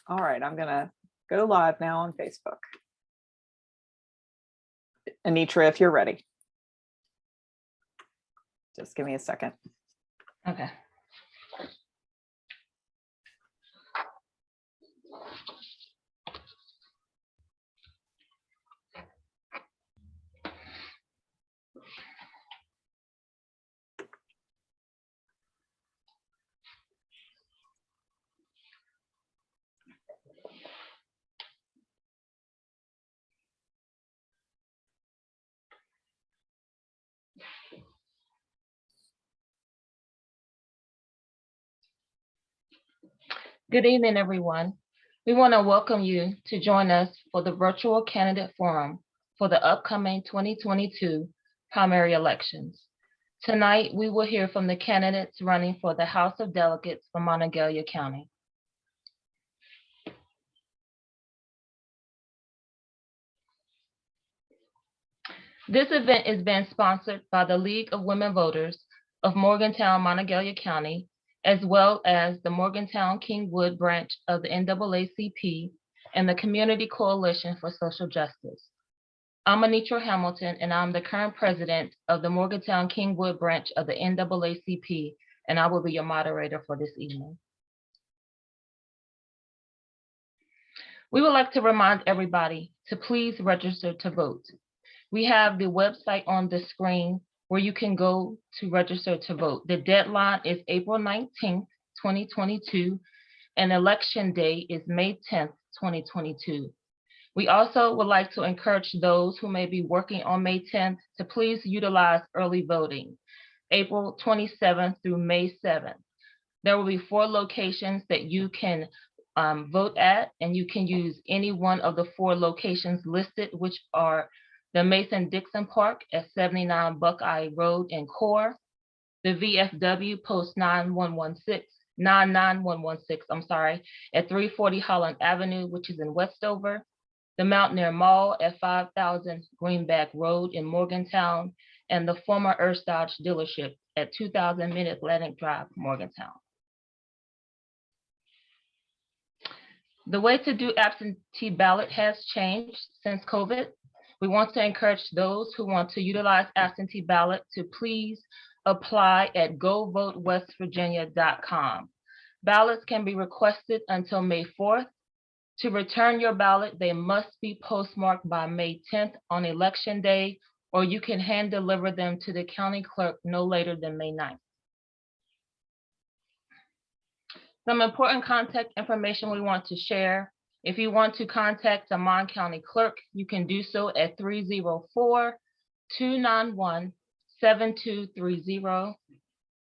All right, I'm gonna go live now on Facebook. Anitra, if you're ready. Just give me a second. Okay. Good evening, everyone. We want to welcome you to join us for the virtual candidate forum for the upcoming 2022 primary elections. Tonight, we will hear from the candidates running for the House of Delegates for Monongalia County. This event is being sponsored by the League of Women Voters of Morgantown-Monongalia County, as well as the Morgantown-Kingwood branch of the NAACP and the Community Coalition for Social Justice. I'm Anitra Hamilton, and I'm the current president of the Morgantown-Kingwood branch of the NAACP, and I will be your moderator for this evening. We would like to remind everybody to please register to vote. We have the website on the screen where you can go to register to vote. The deadline is April 19th, 2022, and election day is May 10th, 2022. We also would like to encourage those who may be working on May 10th to please utilize early voting, April 27th through May 7th. There will be 4 locations that you can vote at, and you can use any one of the 4 locations listed, which are the Mason-Dixon Park at 79 Buckeye Road in Core, the VFW Post 9116 at 340 Holland Avenue, which is in Westover, the Mountaineer Mall at 5000 Greenback Road in Morgantown, and the former Earth Dodge dealership at 2000 Mid-Atlantic Drive, Morgantown. The way to do absentee ballot has changed since COVID. We want to encourage those who want to utilize absentee ballot to please apply at govotewestvirginia.com. Ballots can be requested until May 4th. To return your ballot, they must be postmarked by May 10th on election day, or you can hand deliver them to the county clerk no later than May 9th. Some important contact information we want to share. If you want to contact the Mon County Clerk, you can do so at 304-291-7230.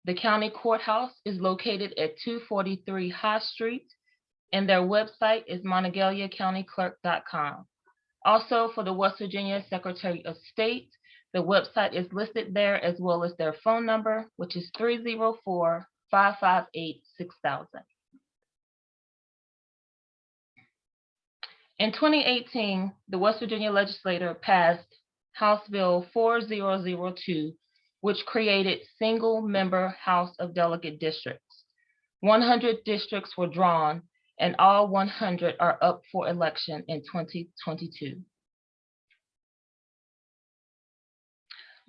The county courthouse is located at 243 High Street, and their website is monongaliacountyclerk.com. Also, for the West Virginia Secretary of State, the website is listed there, as well as their phone number, which is 304-558-6000. In 2018, the West Virginia legislature passed House Bill 4002, which created single-member House of Delegate districts. 100 districts were drawn, and all 100 are up for election in 2022.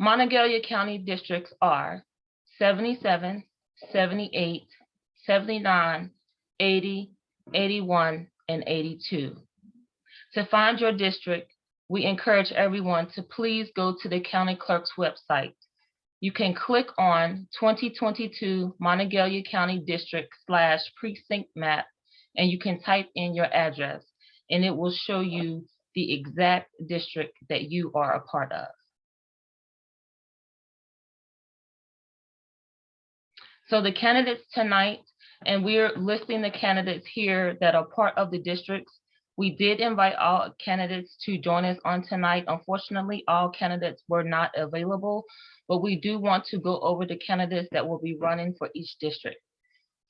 Monongalia County districts are 77, 78, 79, 80, 81, and 82. To find your district, we encourage everyone to please go to the county clerk's website. You can click on 2022 Monongalia County District /precinct map, and you can type in your address, and it will show you the exact district that you are a part of. So the candidates tonight, and we're listing the candidates here that are part of the districts. We did invite all candidates to join us on tonight. Unfortunately, all candidates were not available, but we do want to go over the candidates that will be running for each district.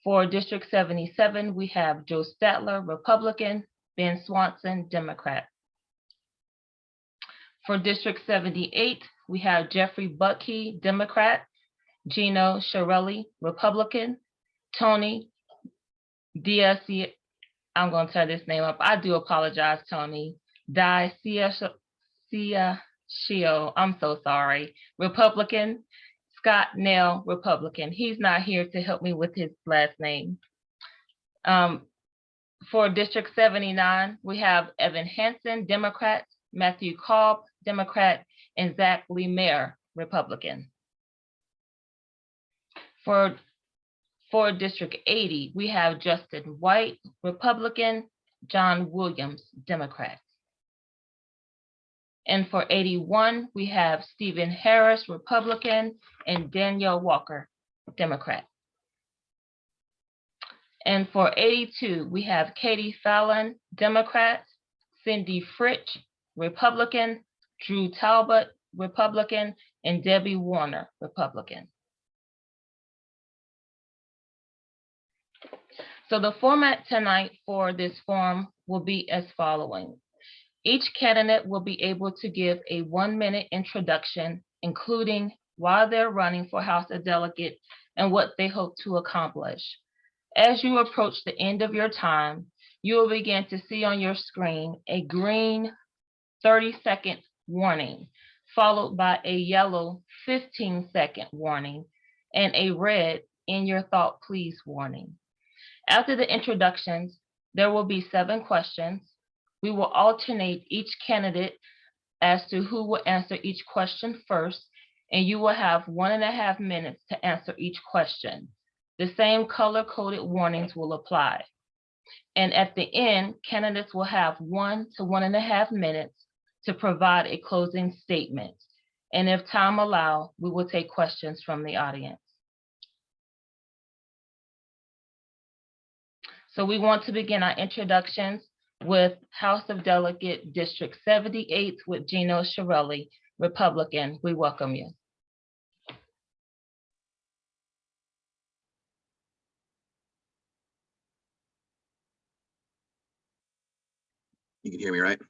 For District 77, we have Joe Statler, Republican, Ben Swanson, Democrat. For District 78, we have Jeffrey Butkey, Democrat, Geno Chiarelli, Republican, Tony Diaz I'm going to tear this name up. I do apologize, Tony. Shio, I'm so sorry. Republican. Scott Nale, Republican. He's not here to help me with his last name. For District 79, we have Evan Hansen, Democrat, Matthew Kolb, Democrat, and Zach Lemaire, Republican. For District 80, we have Justin White, Republican, John Williams, Democrat. And for 81, we have Stephen Harris, Republican, and Danielle Walker, Democrat. And for 82, we have Katie Fallon, Democrat, Cindy Fritsch, Republican, Drew Talbott, Republican, and Debbie Warner, Republican. So the format tonight for this forum will be as following. Each candidate will be able to give a 1-minute introduction, including why they're running for House of Delegates and what they hope to accomplish. As you approach the end of your time, you will begin to see on your screen a green 30-second warning, followed by a yellow 15-second warning, and a red "in your thought please" warning. After the introductions, there will be 7 questions. We will alternate each candidate as to who will answer each question first, and you will have 1.5 minutes to answer each question. The same color-coded warnings will apply. And at the end, candidates will have 1 to 1.5 minutes to provide a closing statement. And if time allows, we will take questions from the audience. So we want to begin our introductions with House of Delegate District 78 with Geno Chiarelli, Republican. We welcome you. You can hear me, right?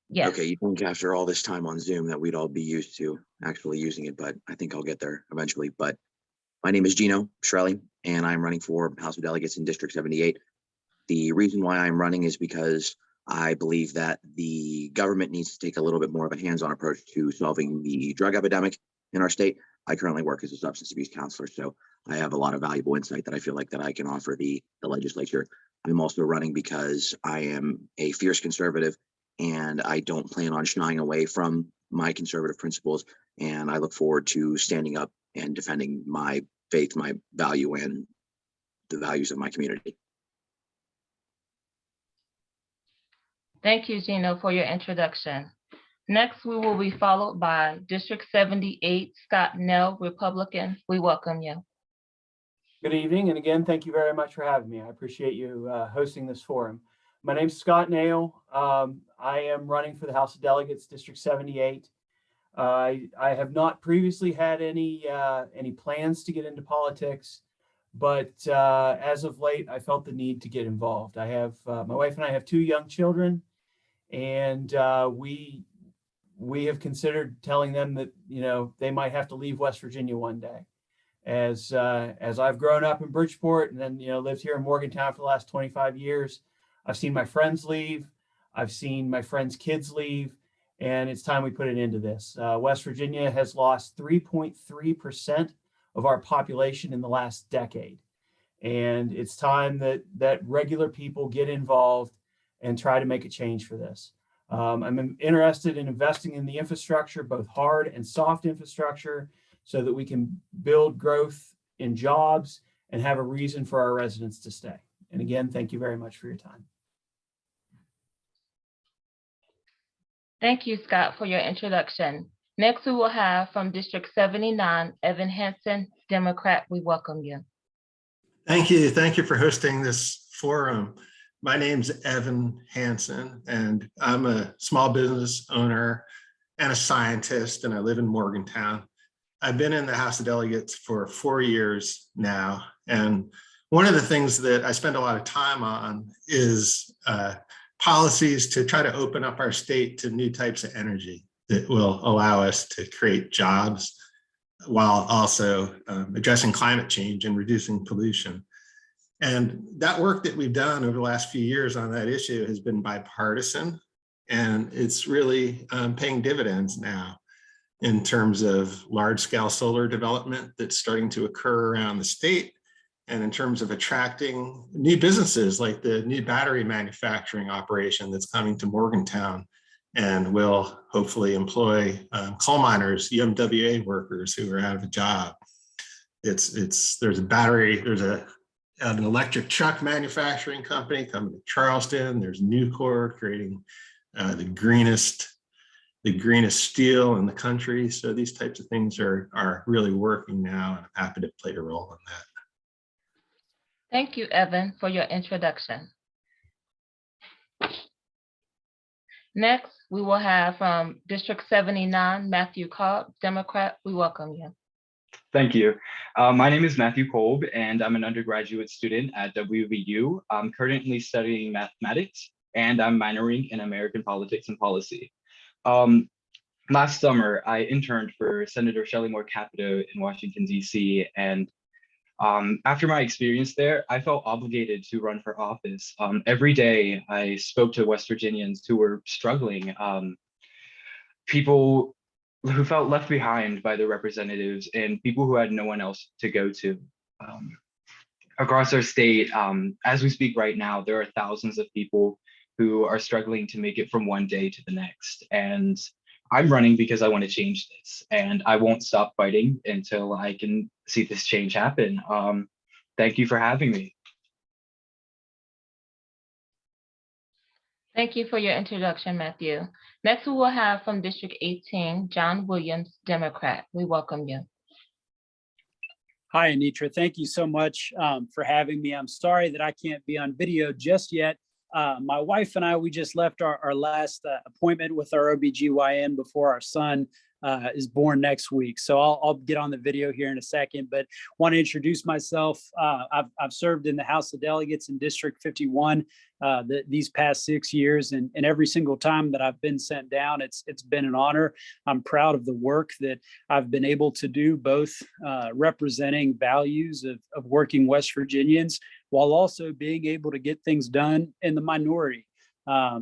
Yes. Okay, you think after all this time on Zoom that we'd all be used to actually using it, but I think I'll get there eventually. But my name is Geno Chiarelli, and I'm running for House of Delegates in District 78. The reason why I'm running is because I believe that the government needs to take a little bit more of a hands-on approach to solving the drug epidemic in our state. I currently work as a substance abuse counselor, so I have a lot of valuable insight that I feel like that I can offer the legislature. I'm also running because I am a fierce conservative, and I don't plan on shying away from my conservative principles. And I look forward to standing up and defending my faith, my value, and the values of my community. Thank you, Geno, for your introduction. Next, we will be followed by District 78, Scott Nale, Republican. We welcome you. Good evening, and again, thank you very much for having me. I appreciate you hosting this forum. My name is Scott Nale. I am running for the House of Delegates, District 78. I have not previously had any plans to get into politics, but as of late, I felt the need to get involved. I have my wife and I have 2 young children, and we have considered telling them that they might have to leave West Virginia one day. As I've grown up in Bridgeport and then lived here in Morgantown for the last 25 years, I've seen my friends leave, I've seen my friends' kids leave, and it's time we put an end to this. West Virginia has lost 3.3% of our population in the last decade, and it's time that regular people get involved and try to make a change for this. I'm interested in investing in the infrastructure, both hard and soft infrastructure, so that we can build growth in jobs and have a reason for our residents to stay. And again, thank you very much for your time. Thank you, Scott, for your introduction. Next, we will have from District 79, Evan Hansen, Democrat. We welcome you. Thank you. Thank you for hosting this forum. My name's Evan Hansen, and I'm a small business owner and a scientist, and I live in Morgantown. I've been in the House of Delegates for 4 years now, and one of the things that I spend a lot of time on is policies to try to open up our state to new types of energy that will allow us to create jobs while also addressing climate change and reducing pollution. And that work that we've done over the last few years on that issue has been bipartisan, and it's really paying dividends now in terms of large-scale solar development that's starting to occur around the state, and in terms of attracting new businesses like the new battery manufacturing operation that's coming to Morgantown and will hopefully employ coal miners, UMWA workers who are out of a job. There's an electric truck manufacturing company coming to Charleston. There's Nucor creating the greenest steel in the country. So these types of things are really working now, and I'm happy to play a role in that. Thank you, Evan, for your introduction. Next, we will have from District 79, Matthew Kolb, Democrat. We welcome you. Thank you. My name is Matthew Kolb, and I'm an undergraduate student at WVU. I'm currently studying mathematics, and I'm minoring in American politics and policy. Last summer, I interned for Senator Shelley Moore Capito in Washington, D.C., and after my experience there, I felt obligated to run for office. Every day, I spoke to West Virginians who were struggling, people who felt left behind by their representatives, and people who had no one else to go to. Across our state, as we speak right now, there are thousands of people who are struggling to make it from one day to the next. And I'm running because I want to change this, and I won't stop fighting until I can see this change happen. Thank you for having me. Thank you for your introduction, Matthew. Next, we will have from District 18, John Williams, Democrat. We welcome you. Hi, Anitra. Thank you so much for having me. I'm sorry that I can't be on video just yet. My wife and I, we just left our last appointment with our OBGYN before our son is born next week. So I'll get on the video here in a second, but want to introduce myself. I've served in the House of Delegates in District 51 these past 6 years, and every single time that I've been sent down, it's been an honor. I'm proud of the work that I've been able to do, both representing values of working West Virginians, while also being able to get things done in the minority.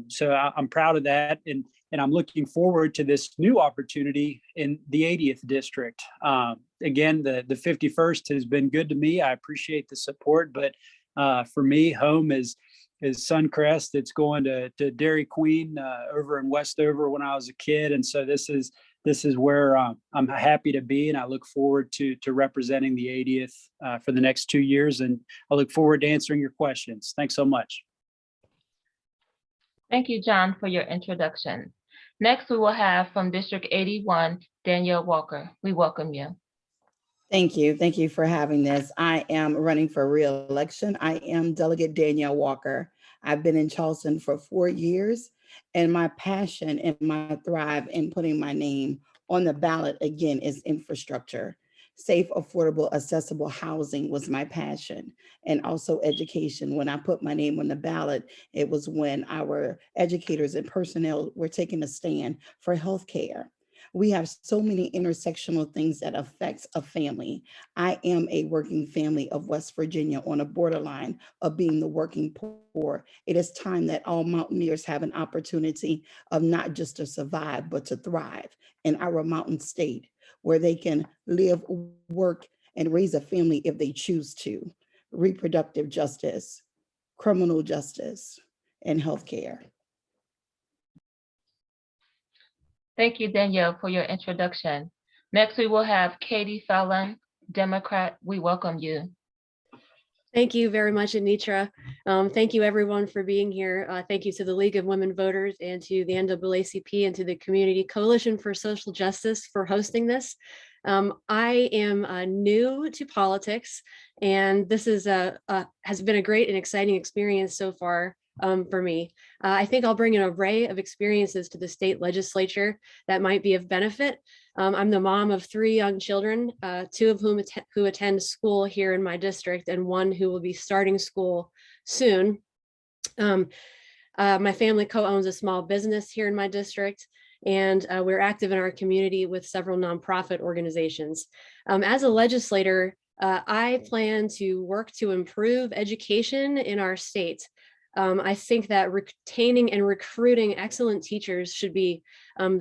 So I'm proud of that, and I'm looking forward to this new opportunity in the 80th district. Again, the 51st has been good to me. I appreciate the support, but for me, home is Suncrest. It's going to Dairy Queen over in Westover when I was a kid, and so this is where I'm happy to be, and I look forward to representing the 80th for the next 2 years, and I look forward to answering your questions. Thanks so much. Thank you, John, for your introduction. Next, we will have from District 81, Danielle Walker. We welcome you. Thank you. Thank you for having this. I am running for re-election. I am Delegate Danielle Walker. I've been in Charleston for 4 years, and my passion and my thrive in putting my name on the ballot again is infrastructure. Safe, affordable, accessible housing was my passion, and also education. When I put my name on the ballot, it was when our educators and personnel were taking a stand for healthcare. We have so many intersectional things that affects a family. I am a working family of West Virginia on a borderline of being the working poor. It is time that all mountaineers have an opportunity of not just to survive, but to thrive in our mountain state, where they can live, work, and raise a family if they choose to. Reproductive justice, criminal justice, and healthcare. Thank you, Danielle, for your introduction. Next, we will have Katie Fallon, Democrat. We welcome you. Thank you very much, Anitra. Thank you, everyone, for being here. Thank you to the League of Women Voters and to the NAACP and to the Community Coalition for Social Justice for hosting this. I am new to politics, and this is has been a great and exciting experience so far for me. I think I'll bring an array of experiences to the state legislature that might be of benefit. I'm the mom of 3 young children, 2 of whom who attend school here in my district, and 1 who will be starting school soon. My family co-owns a small business here in my district, and we're active in our community with several nonprofit organizations. As a legislator, I plan to work to improve education in our state. I think that retaining and recruiting excellent teachers should be one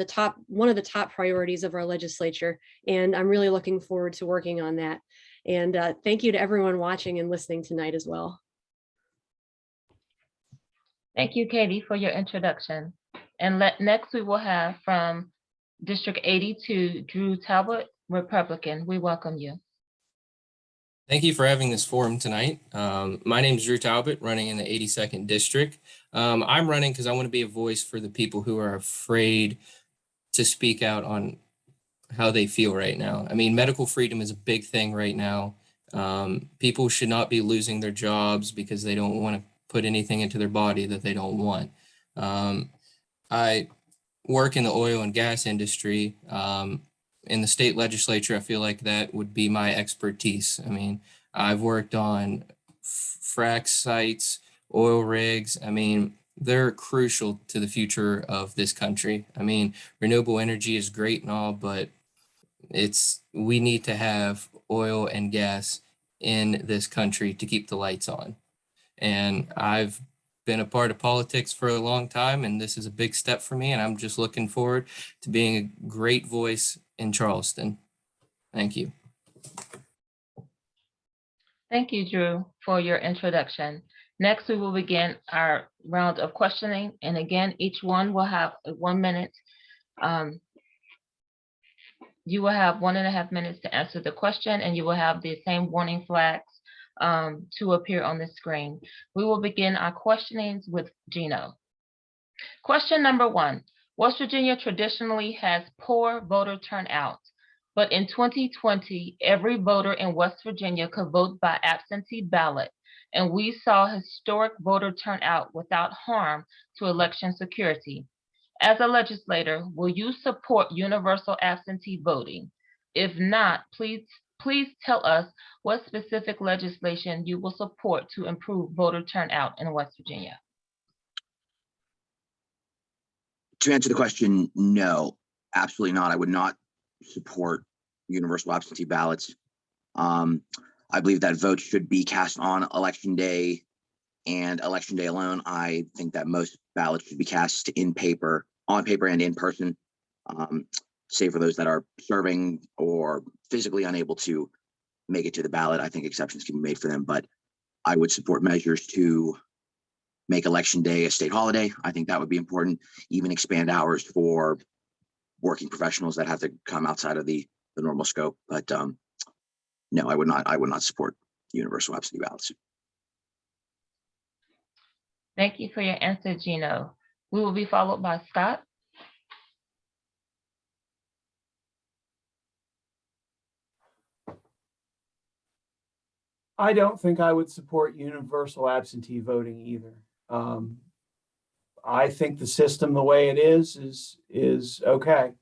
of the top priorities of our legislature. And I'm really looking forward to working on that. And thank you to everyone watching and listening tonight as well. Thank you, Katie, for your introduction. And next we will have from District 82, Drew Talbott, Republican. We welcome you. Thank you for having this forum tonight. My name is Drew Talbott, running in the 82nd District. I'm running because I want to be a voice for the people who are afraid to speak out on how they feel right now. I mean, medical freedom is a big thing right now. People should not be losing their jobs because they don't want to put anything into their body that they don't want. I work in the oil and gas industry. In the state legislature, I feel like that would be my expertise. I mean, I've worked on frac sites, oil rigs. I mean, they're crucial to the future of this country. I mean, renewable energy is great and all, but we need to have oil and gas in this country to keep the lights on. And I've been a part of politics for a long time, and this is a big step for me, and I'm just looking forward to being a great voice in Charleston. Thank you. Thank you, Drew, for your introduction. Next, we will begin our round of questioning. And again, each one will have 1 minute. You will have 1.5 minutes to answer the question, and you will have the same warning flags to appear on the screen. We will begin our questionings with Geno. Question number 1. West Virginia traditionally has poor voter turnout, but in 2020, every voter in West Virginia could vote by absentee ballot, and we saw historic voter turnout without harm to election security. As a legislator, will you support universal absentee voting? If not, please tell us what specific legislation you will support to improve voter turnout in West Virginia. To answer the question, no, absolutely not. I would not support universal absentee ballots. I believe that votes should be cast on election day and election day alone. I think that most ballots should be cast on paper and in person, save for those that are serving or physically unable to make it to the ballot. I think exceptions can be made for them, but I would support measures to make election day a state holiday. I think that would be important. Even expand hours for working professionals that have to come outside of the normal scope. But no, I would not support universal absentee ballots. Thank you for your answer, Geno. We will be followed by Scott. I don't think I would support universal absentee voting either. I think the system, the way it is okay.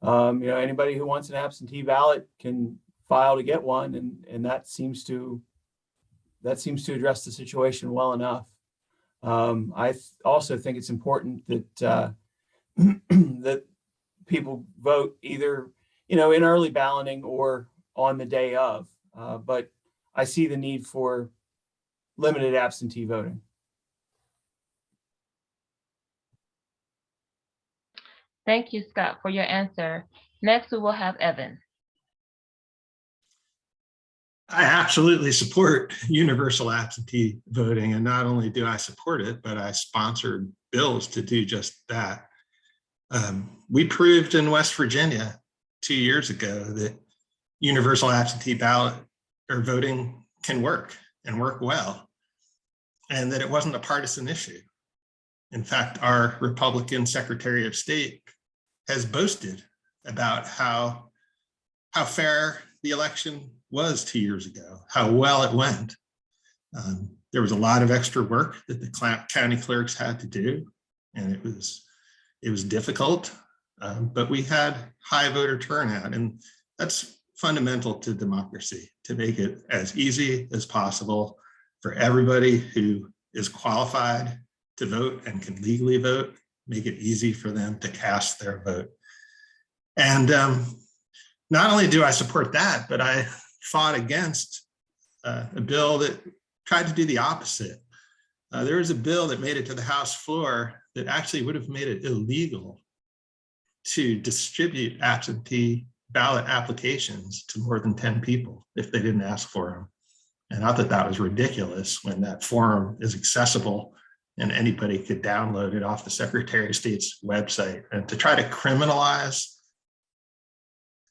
Anybody who wants an absentee ballot can file to get one, and that seems to address the situation well enough. I also think it's important that that people vote either in early balloting or on the day of. But I see the need for limited absentee voting. Thank you, Scott, for your answer. Next, we will have Evan. I absolutely support universal absentee voting. And not only do I support it, but I sponsored bills to do just that. We proved in West Virginia 2 years ago that universal absentee ballot or voting can work and work well, and that it wasn't a partisan issue. In fact, our Republican Secretary of State has boasted about how fair the election was 2 years ago, how well it went. There was a lot of extra work that the county clerks had to do, and it was difficult, but we had high voter turnout, and that's fundamental to democracy, to make it as easy as possible for everybody who is qualified to vote and can legally vote, make it easy for them to cast their vote. And not only do I support that, but I fought against a bill that tried to do the opposite. There was a bill that made it to the House floor that actually would have made it illegal to distribute absentee ballot applications to more than 10 people if they didn't ask for them. And I thought that was ridiculous when that form is accessible and anybody could download it off the Secretary of State's website. And to try to criminalize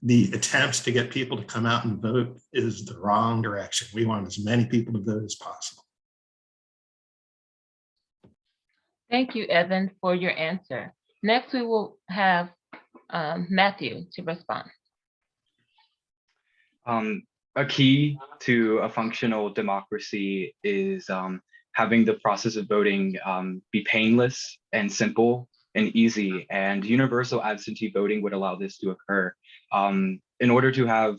the attempts to get people to come out and vote is the wrong direction. We want as many people to vote as possible. Thank you, Evan, for your answer. Next, we will have Matthew to respond. A key to a functional democracy is having the process of voting be painless and simple and easy, and universal absentee voting would allow this to occur. In order to have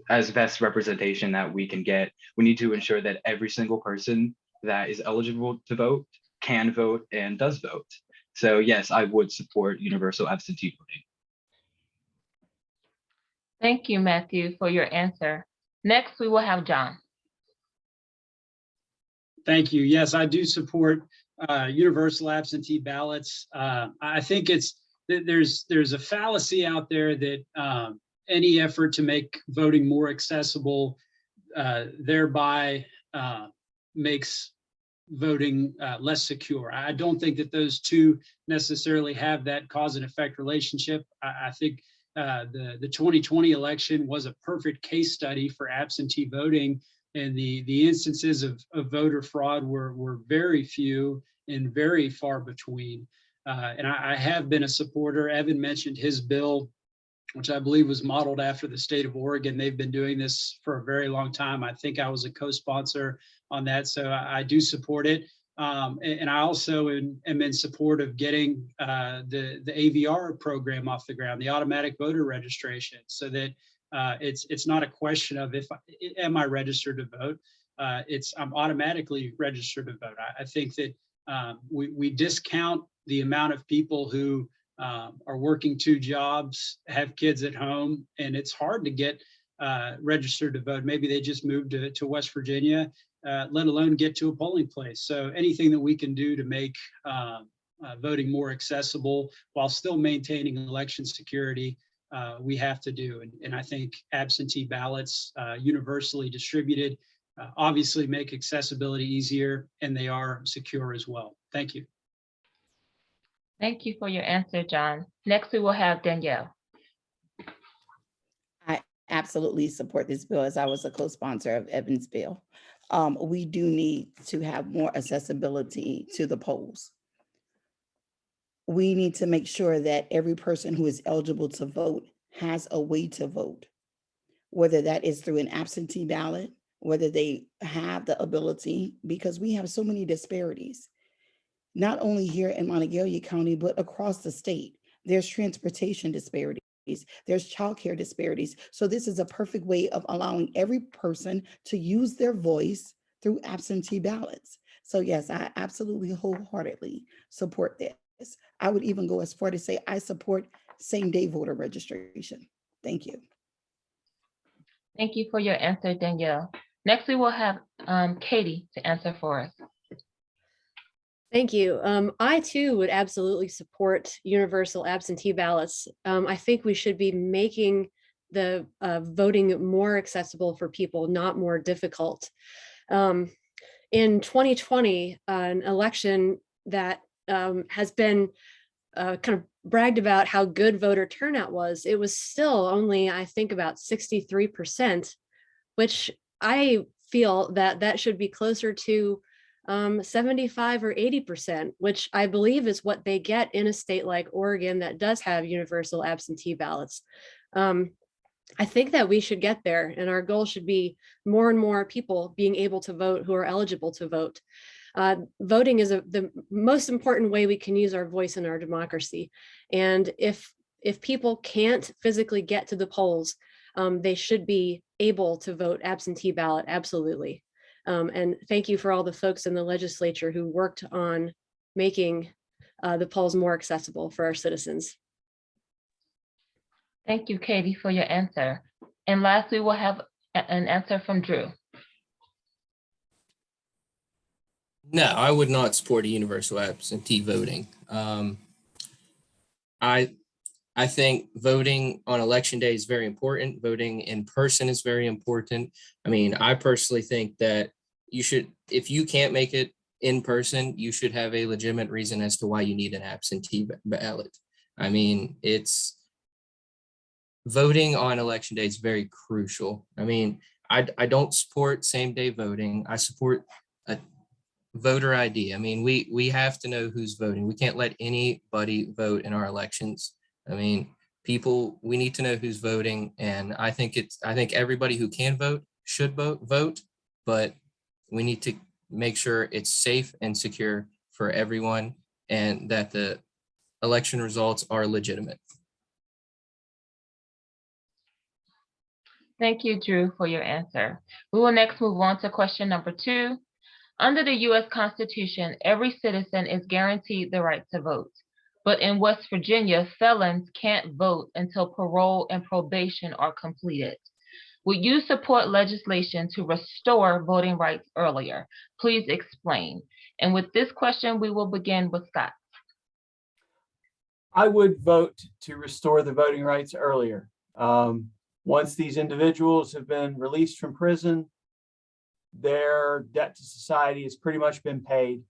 as best representation that we can get, we need to ensure that every single person that is eligible to vote can vote and does vote. So yes, I would support universal absentee voting. Thank you, Matthew, for your answer. Next, we will have John. Thank you. Yes, I do support universal absentee ballots. I think there's a fallacy out there that any effort to make voting more accessible thereby makes voting less secure. I don't think that those two necessarily have that cause and effect relationship. I think the 2020 election was a perfect case study for absentee voting, and the instances of voter fraud were very few and very far between. And I have been a supporter. Evan mentioned his bill, which I believe was modeled after the state of Oregon. They've been doing this for a very long time. I think I was a co-sponsor on that, so I do support it. And I also am in support of getting the AVR program off the ground, the automatic voter registration, so that it's not a question of am I registered to vote. I'm automatically registered to vote. I think that we discount the amount of people who are working 2 jobs, have kids at home, and it's hard to get registered to vote. Maybe they just moved to West Virginia, let alone get to a polling place. So anything that we can do to make voting more accessible while still maintaining election security, we have to do. And I think absentee ballots universally distributed obviously make accessibility easier, and they are secure as well. Thank you. Thank you for your answer, John. Next, we will have Danielle. I absolutely support this bill, as I was a co-sponsor of Evan's bill. We do need to have more accessibility to the polls. We need to make sure that every person who is eligible to vote has a way to vote, whether that is through an absentee ballot, whether they have the ability, because we have so many disparities, not only here in Monongalia County, but across the state. There's transportation disparities, there's childcare disparities. So this is a perfect way of allowing every person to use their voice through absentee ballots. So yes, I absolutely wholeheartedly support this. I would even go as far to say I support same-day voter registration. Thank you. Thank you for your answer, Danielle. Next, we will have Katie to answer for us. Thank you. I too would absolutely support universal absentee ballots. I think we should be making the voting more accessible for people, not more difficult. In 2020, an election that has been kind of bragged about how good voter turnout was, it was still only, I think, about 63%, which I feel that should be closer to 75 or 80%, which I believe is what they get in a state like Oregon that does have universal absentee ballots. I think that we should get there, and our goal should be more and more people being able to vote who are eligible to vote. Voting is the most important way we can use our voice in our democracy. And if people can't physically get to the polls, they should be able to vote absentee ballot, absolutely. And thank you for all the folks in the legislature who worked on making the polls more accessible for our citizens. Thank you, Katie, for your answer. And lastly, we'll have An answer from Drew. No, I would not support a universal absentee voting. I think voting on election day is very important. Voting in person is very important. I mean, I personally think that you should, if you can't make it in person, you should have a legitimate reason as to why you need an absentee ballot. I mean, voting on election day is very crucial. I mean, I don't support same day voting. I support a voter ID. I mean, we have to know who's voting. We can't let anybody vote in our elections. I mean, we need to know who's voting, and I think everybody who can vote should vote, but we need to make sure it's safe and secure for everyone and that the election results are legitimate. Thank you, Drew, for your answer. We will next move on to question number 2. Under the U.S. Constitution, every citizen is guaranteed the right to vote. But in West Virginia, felons can't vote until parole and probation are completed. Would you support legislation to restore voting rights earlier? Please explain. And with this question, we will begin with Scott. I would vote to restore the voting rights earlier. Once these individuals have been released from prison, their debt to society has pretty much been paid,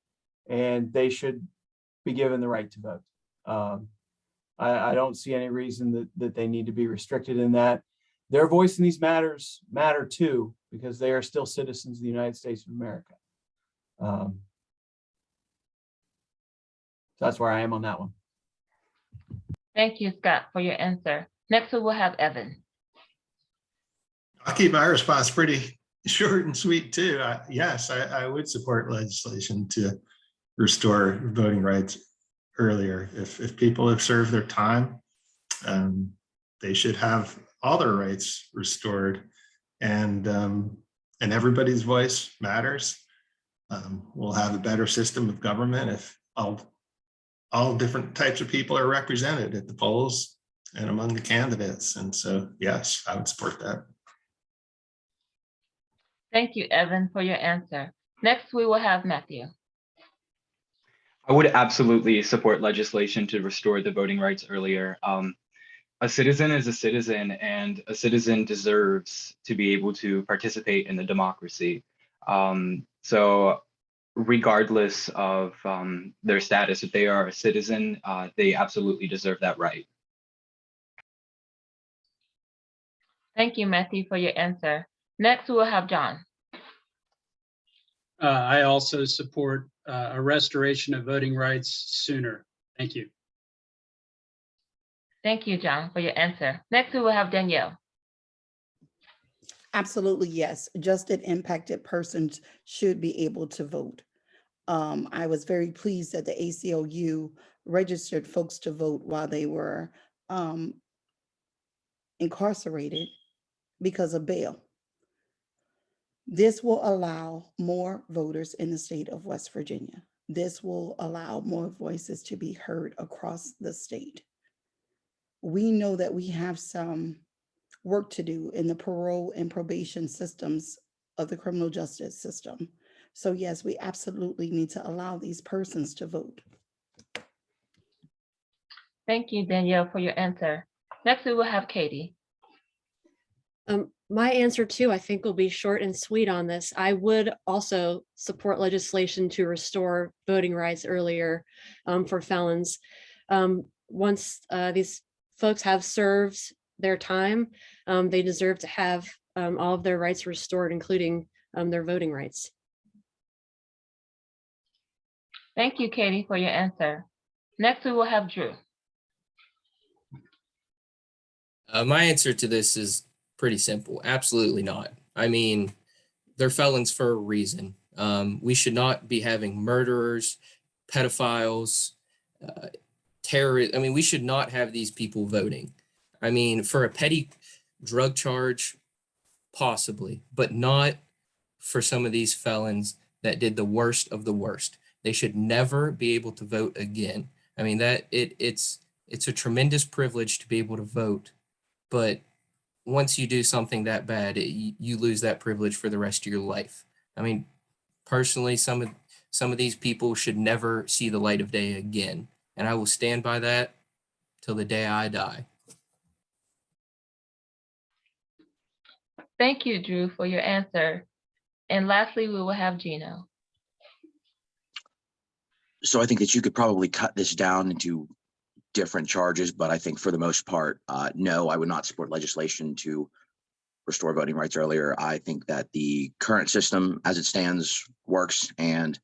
and they should be given the right to vote. I don't see any reason that they need to be restricted in that. Their voice in these matters matter too, because they are still citizens of the United States of America. That's where I am on that one. Thank you, Scott, for your answer. Next, we will have Evan. I'll keep my response pretty short and sweet too. Yes, I would support legislation to restore voting rights earlier. If people have served their time, they should have all their rights restored, and everybody's voice matters. We'll have a better system of government if all different types of people are represented at the polls and among the candidates. And so, yes, I would support that. Thank you, Evan, for your answer. Next, we will have Matthew. I would absolutely support legislation to restore the voting rights earlier. A citizen is a citizen, and a citizen deserves to be able to participate in the democracy. So regardless of their status, if they are a citizen, they absolutely deserve that right. Thank you, Matthew, for your answer. Next, we will have John. I also support a restoration of voting rights sooner. Thank you. Thank you, John, for your answer. Next, we will have Danielle. Absolutely, yes. Just an impacted persons should be able to vote. I was very pleased that the ACLU registered folks to vote while they were incarcerated because of bail. This will allow more voters in the state of West Virginia. This will allow more voices to be heard across the state. We know that we have some work to do in the parole and probation systems of the criminal justice system. So yes, we absolutely need to allow these persons to vote. Thank you, Danielle, for your answer. Next, we will have Katie. My answer too, I think, will be short and sweet on this. I would also support legislation to restore voting rights earlier for felons. Once these folks have served their time, they deserve to have all of their rights restored, including their voting rights. Thank you, Katie, for your answer. Next, we will have Drew. My answer to this is pretty simple. Absolutely not. I mean, they're felons for a reason. We should not be having murderers, pedophiles, terrorists. I mean, we should not have these people voting. I mean, for a petty drug charge, possibly, but not for some of these felons that did the worst of the worst. They should never be able to vote again. I mean, it's a tremendous privilege to be able to vote, but once you do something that bad, you lose that privilege for the rest of your life. I mean, personally, some of these people should never see the light of day again, and I will stand by that till the day I die. Thank you, Drew, for your answer. And lastly, we will have Geno. So I think that you could probably cut this down into different charges, but I think for the most part, no, I would not support legislation to restore voting rights earlier. I think that the current system as it stands works, and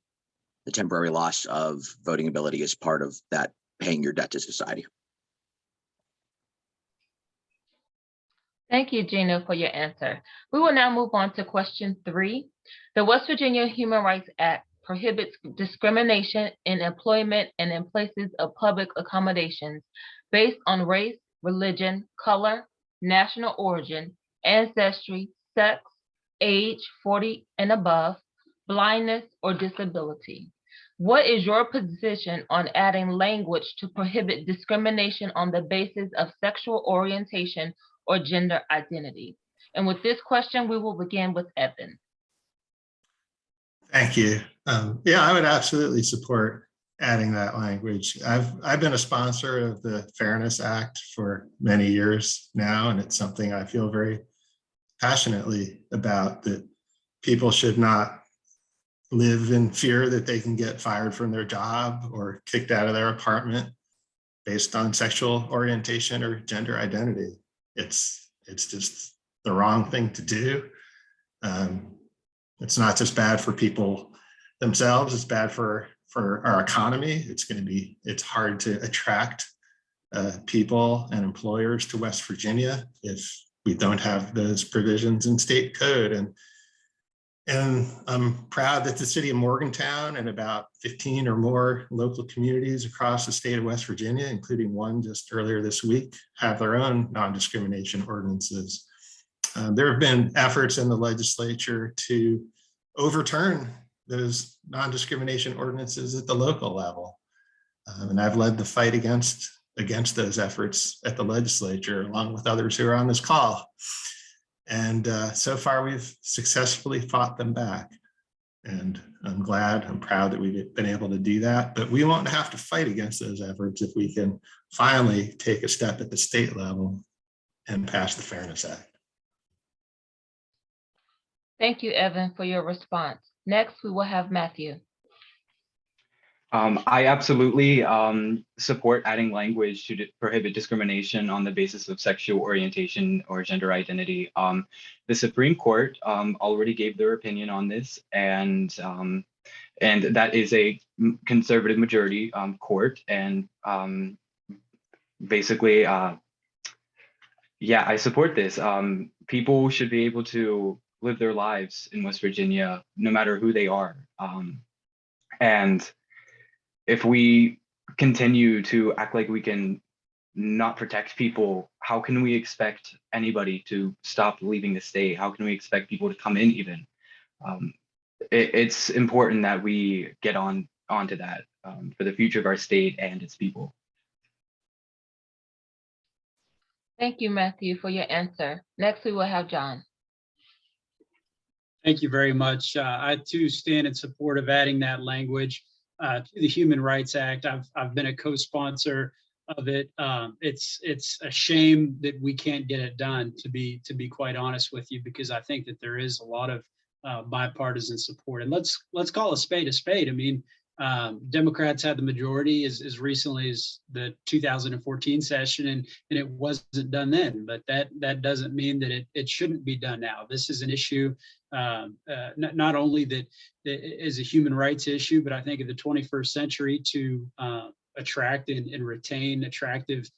the temporary loss of voting ability is part of that paying your debt to society. Thank you, Geno, for your answer. We will now move on to question 3. The West Virginia Human Rights Act prohibits discrimination in employment and in places of public accommodations based on race, religion, color, national origin, ancestry, sex, age, 40 and above, blindness, or disability. What is your position on adding language to prohibit discrimination on the basis of sexual orientation or gender identity? And with this question, we will begin with Evan. Thank you. Yeah, I would absolutely support adding that language. I've been a sponsor of the Fairness Act for many years now, and it's something I feel very passionately about, that people should not live in fear that they can get fired from their job or kicked out of their apartment based on sexual orientation or gender identity. It's just the wrong thing to do. It's not just bad for people themselves, it's bad for our economy. It's hard to attract people and employers to West Virginia if we don't have those provisions in state code. And I'm proud that the city of Morgantown and about 15 or more local communities across the state of West Virginia, including one just earlier this week, have their own non-discrimination ordinances. There have been efforts in the legislature to overturn those non-discrimination ordinances at the local level. And I've led the fight against those efforts at the legislature, along with others who are on this call. And so far, we've successfully fought them back. And I'm proud that we've been able to do that. But we won't have to fight against those efforts if we can finally take a step at the state level and pass the Fairness Act. Thank you, Evan, for your response. Next, we will have Matthew. I absolutely support adding language to prohibit discrimination on the basis of sexual orientation or gender identity. The Supreme Court already gave their opinion on this, and that is a conservative majority court. And basically, yeah, I support this. People should be able to live their lives in West Virginia, no matter who they are. And if we continue to act like we can not protect people, how can we expect anybody to stop leaving the state? How can we expect people to come in even? It's important that we get onto that for the future of our state and its people. Thank you, Matthew, for your answer. Next, we will have John. Thank you very much. I too stand in support of adding that language to the Human Rights Act. I've been a co-sponsor of it. It's a shame that we can't get it done, to be quite honest with you, because I think that there is a lot of bipartisan support. And let's call a spade a spade. I mean, Democrats had the majority as recently as the 2014 session, and it wasn't done then. But that doesn't mean that it shouldn't be done now. This is an issue not only that is a human rights issue, but I think in the 21st century to attract and retain attractive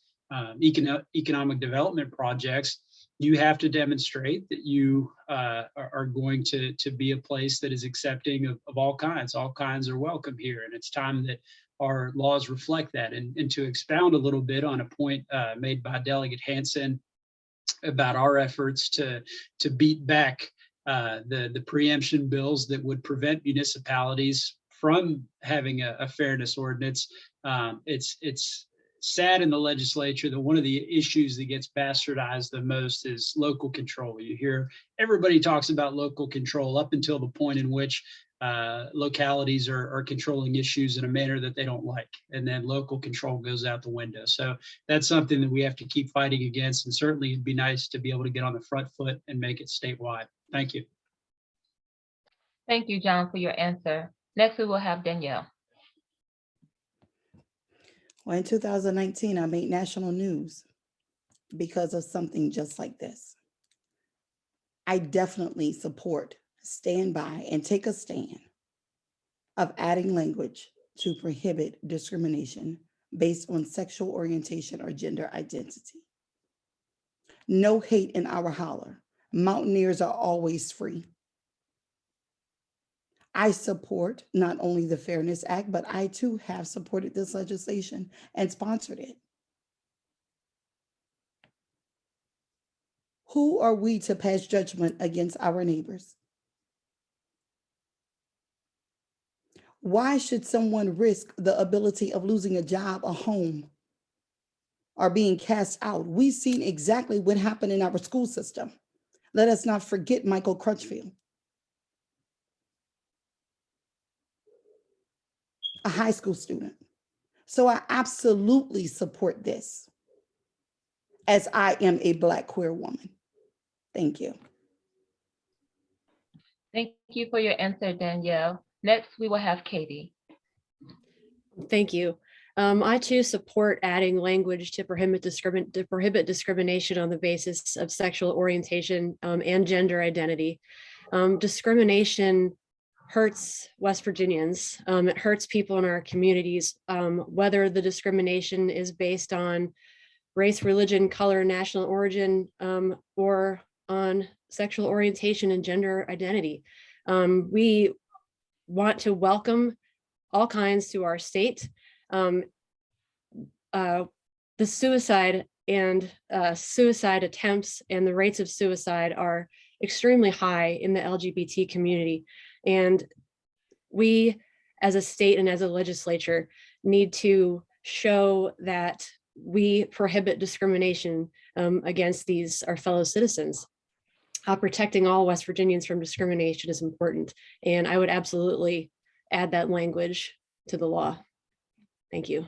economic development projects, you have to demonstrate that you are going to be a place that is accepting of all kinds. All kinds are welcome here, and it's time that our laws reflect that. And to expound a little bit on a point made by Delegate Hansen about our efforts to beat back the preemption bills that would prevent municipalities from having a fairness ordinance, it's sad in the legislature that one of the issues that gets bastardized the most is local control. You hear everybody talks about local control up until the point in which localities are controlling issues in a manner that they don't like. And then local control goes out the window. So that's something that we have to keep fighting against. And certainly it'd be nice to be able to get on the front foot and make it statewide. Thank you. Thank you, John, for your answer. Next, we will have Danielle. Well, in 2019, I made national news because of something just like this. I definitely support, stand by, and take a stand of adding language to prohibit discrimination based on sexual orientation or gender identity. No hate in our holler. Mountaineers are always free. I support not only the Fairness Act, but I too have supported this legislation and sponsored it. Who are we to pass judgment against our neighbors? Why should someone risk the ability of losing a job, a home, or being cast out? We've seen exactly what happened in our school system. Let us not forget Michael Crutchfield, a high school student. So I absolutely support this, as I am a Black queer woman. Thank you. Thank you for your answer, Danielle. Next, we will have Katie. Thank you. I too support adding language to prohibit discrimination on the basis of sexual orientation and gender identity. Discrimination hurts West Virginians. It hurts people in our communities, whether the discrimination is based on race, religion, color, national origin, or on sexual orientation and gender identity. We want to welcome all kinds to our state. The suicide and suicide attempts and the rates of suicide are extremely high in the LGBT community. And we, as a state and as a legislature, need to show that we prohibit discrimination against our fellow citizens. Protecting all West Virginians from discrimination is important, and I would absolutely add that language to the law. Thank you.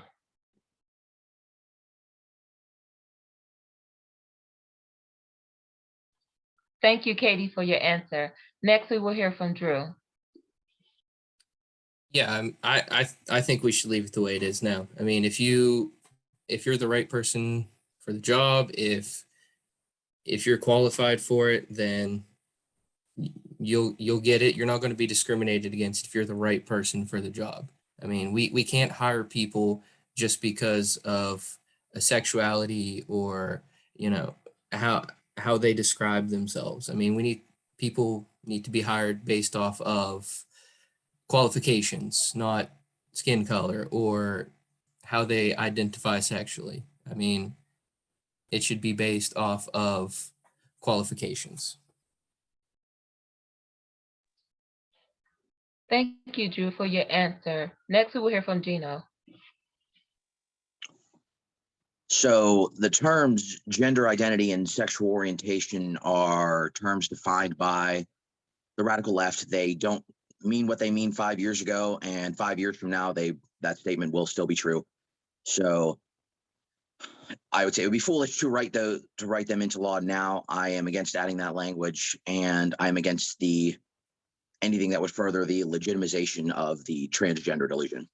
Thank you, Katie, for your answer. Next, we will hear from Drew. Yeah, I think we should leave it the way it is now. I mean, if you're the right person for the job, if you're qualified for it, then you'll get it. You're not going to be discriminated against if you're the right person for the job. I mean, we can't hire people just because of a sexuality or, you know, how they describe themselves. I mean, people need to be hired based off of qualifications, not skin color or how they identify sexually. I mean, it should be based off of qualifications. Thank you, Drew, for your answer. Next, we will hear from Geno. So the terms gender identity and sexual orientation are terms defined by the radical left. They don't mean what they mean 5 years ago, and 5 years from now, that statement will still be true. So I would say it would be foolish to write them into law now. I am against adding that language, and I'm against anything that would further the legitimization of the transgender delusion.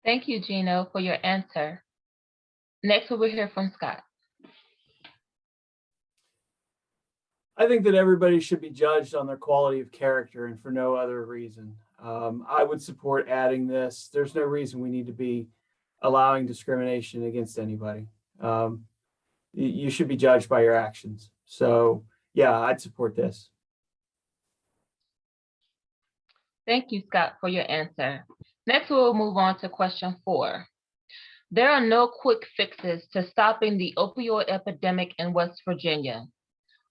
Thank you, Geno, for your answer. Next, we will hear from Scott. I think that everybody should be judged on their quality of character and for no other reason. I would support adding this. There's no reason we need to be allowing discrimination against anybody. You should be judged by your actions. So yeah, I'd support this. Thank you, Scott, for your answer. Next, we will move on to question 4. There are no quick fixes to stopping the opioid epidemic in West Virginia.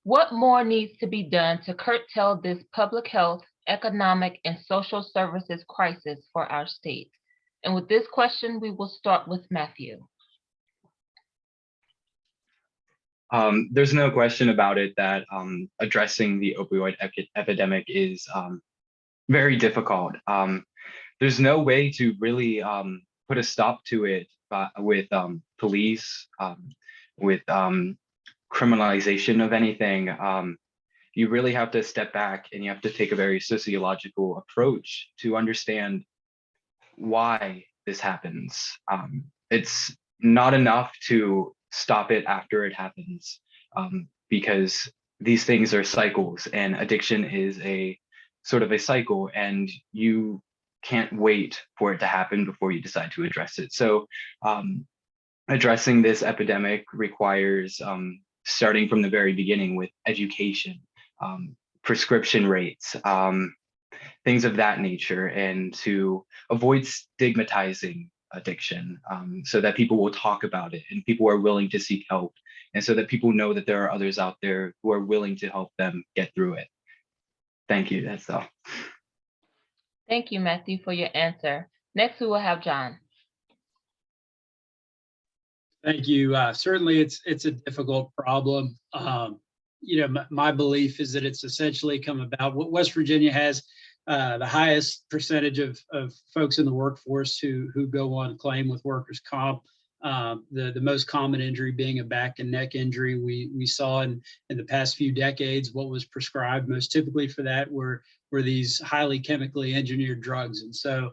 What more needs to be done to curtail this public health, economic, and social services crisis for our state? And with this question, we will start with Matthew. There's no question about it that addressing the opioid epidemic is very difficult. There's no way to really put a stop to it with police, with criminalization of anything. You really have to step back and you have to take a very sociological approach to understand why this happens. It's not enough to stop it after it happens, because these things are cycles, and addiction is a sort of a cycle, and you can't wait for it to happen before you decide to address it. So addressing this epidemic requires starting from the very beginning with education, prescription rates, things of that nature, and to avoid stigmatizing addiction, so that people will talk about it and people are willing to seek help, and so that people know that there are others out there who are willing to help them get through it. Thank you. That's all. Thank you, Matthew, for your answer. Next, we will have John. Thank you. Certainly, it's a difficult problem. My belief is that it's essentially come about. West Virginia has the highest percentage of folks in the workforce who go on claim with workers' comp. The most common injury being a back and neck injury. We saw in the past few decades what was prescribed most typically for that were these highly chemically engineered drugs. And so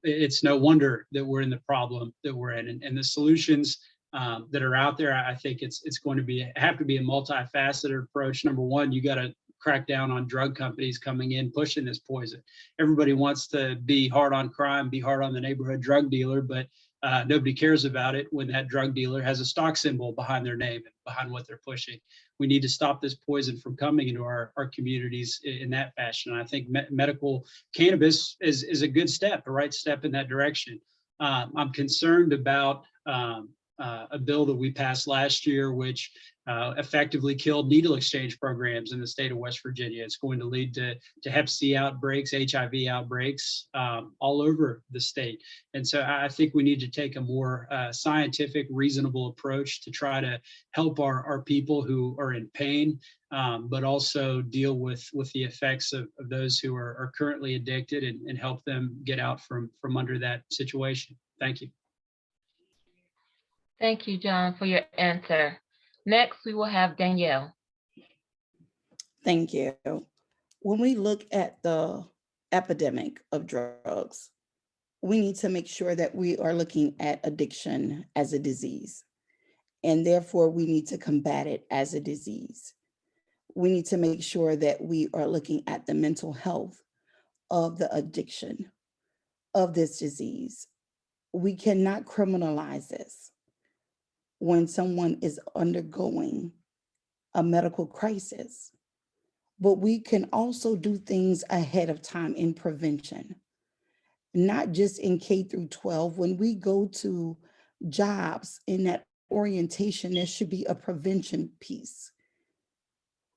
it's no wonder that we're in the problem that we're in. And the solutions that are out there, I think it's going to have to be a multifaceted approach. Number one, you got to crack down on drug companies coming in, pushing this poison. Everybody wants to be hard on crime, be hard on the neighborhood drug dealer, but nobody cares about it when that drug dealer has a stock symbol behind their name and behind what they're pushing. We need to stop this poison from coming into our communities in that fashion. And I think medical cannabis is a good step, a right step in that direction. I'm concerned about a bill that we passed last year, which effectively killed needle exchange programs in the state of West Virginia. It's going to lead to Hep C outbreaks, HIV outbreaks all over the state. And so I think we need to take a more scientific, reasonable approach to try to help our people who are in pain, but also deal with the effects of those who are currently addicted and help them get out from under that situation. Thank you. Thank you, John, for your answer. Next, we will have Danielle. Thank you. When we look at the epidemic of drugs, we need to make sure that we are looking at addiction as a disease, and therefore we need to combat it as a disease. We need to make sure that we are looking at the mental health of the addiction of this disease. We cannot criminalize this when someone is undergoing a medical crisis, but we can also do things ahead of time in prevention, not just in K through 12. When we go to jobs in that orientation, there should be a prevention piece.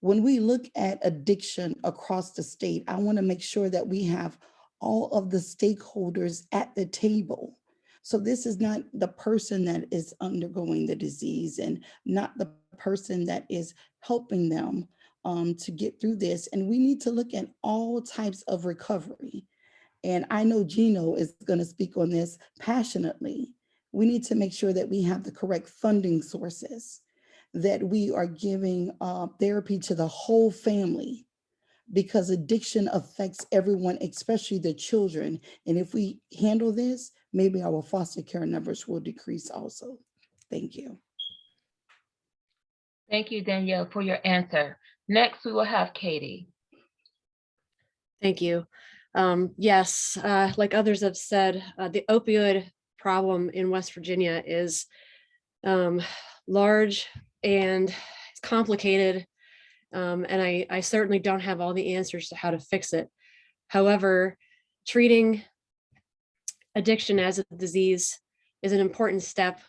When we look at addiction across the state, I want to make sure that we have all of the stakeholders at the table. So this is not the person that is undergoing the disease and not the person that is helping them to get through this. And we need to look at all types of recovery. And I know Geno is going to speak on this passionately. We need to make sure that we have the correct funding sources, that we are giving therapy to the whole family, because addiction affects everyone, especially the children. And if we handle this, maybe our foster care numbers will decrease also. Thank you. Thank you, Danielle, for your answer. Next, we will have Katie. Thank you. Yes, like others have said, the opioid problem in West Virginia is large and it's complicated. And I certainly don't have all the answers to how to fix it. However, treating addiction as a disease is an important step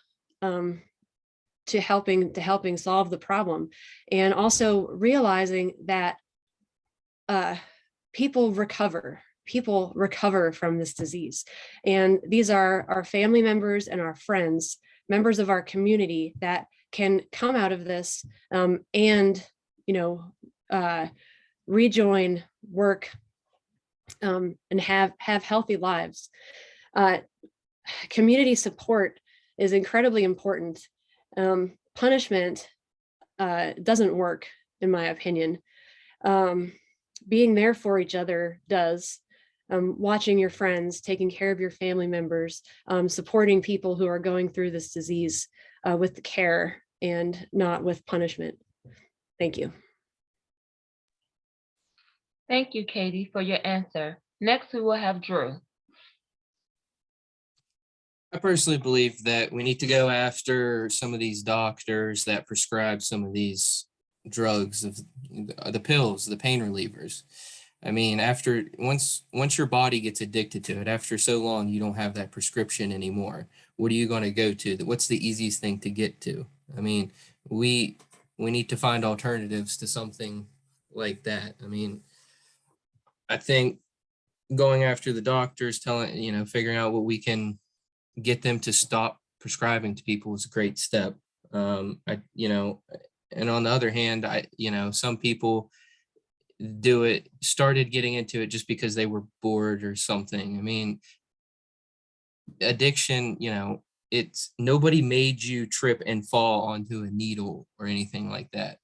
to helping solve the problem, and also realizing that people recover. people recover from this disease. And these are our family members and our friends, members of our community that can come out of this and, rejoin work and have healthy lives. Community support is incredibly important. Punishment doesn't work, in my opinion. Being there for each other does. Watching your friends, taking care of your family members, supporting people who are going through this disease with care and not with punishment. Thank you. Thank you, Katie, for your answer. Next, we will have Drew. I personally believe that we need to go after some of these doctors that prescribe some of these drugs, of the pills, the pain relievers. I mean, once your body gets addicted to it, after so long, you don't have that prescription anymore. What are you going to go to? What's the easiest thing to get to? I mean, we need to find alternatives to something like that. I mean, I think going after the doctors, figuring out what we can get them to stop prescribing to people is a great step. And on the other hand, some people started getting into it just because they were bored or something. I mean, addiction, it's nobody made you trip and fall onto a needle or anything like that.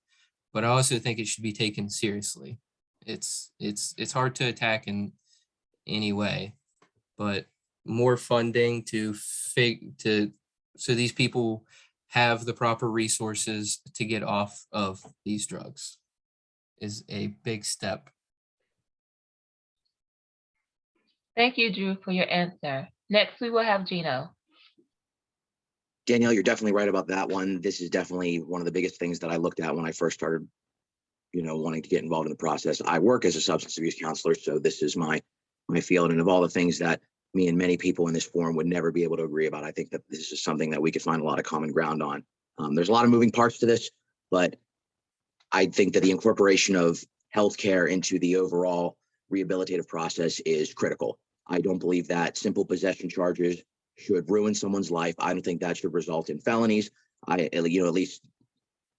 But I also think it should be taken seriously. It's hard to attack in any way, but more funding so these people have the proper resources to get off of these drugs is a big step. Thank you, Drew, for your answer. Next, we will have Geno. Danielle, you're definitely right about that one. This is definitely one of the biggest things that I looked at when I first started, wanting to get involved in the process. I work as a substance abuse counselor, so this is my field. And of all the things that me and many people in this forum would never be able to agree about, I think that this is something that we could find a lot of common ground on. There's a lot of moving parts to this, but I think that the incorporation of healthcare into the overall rehabilitative process is critical. I don't believe that simple possession charges should ruin someone's life. I don't think that should result in felonies. At least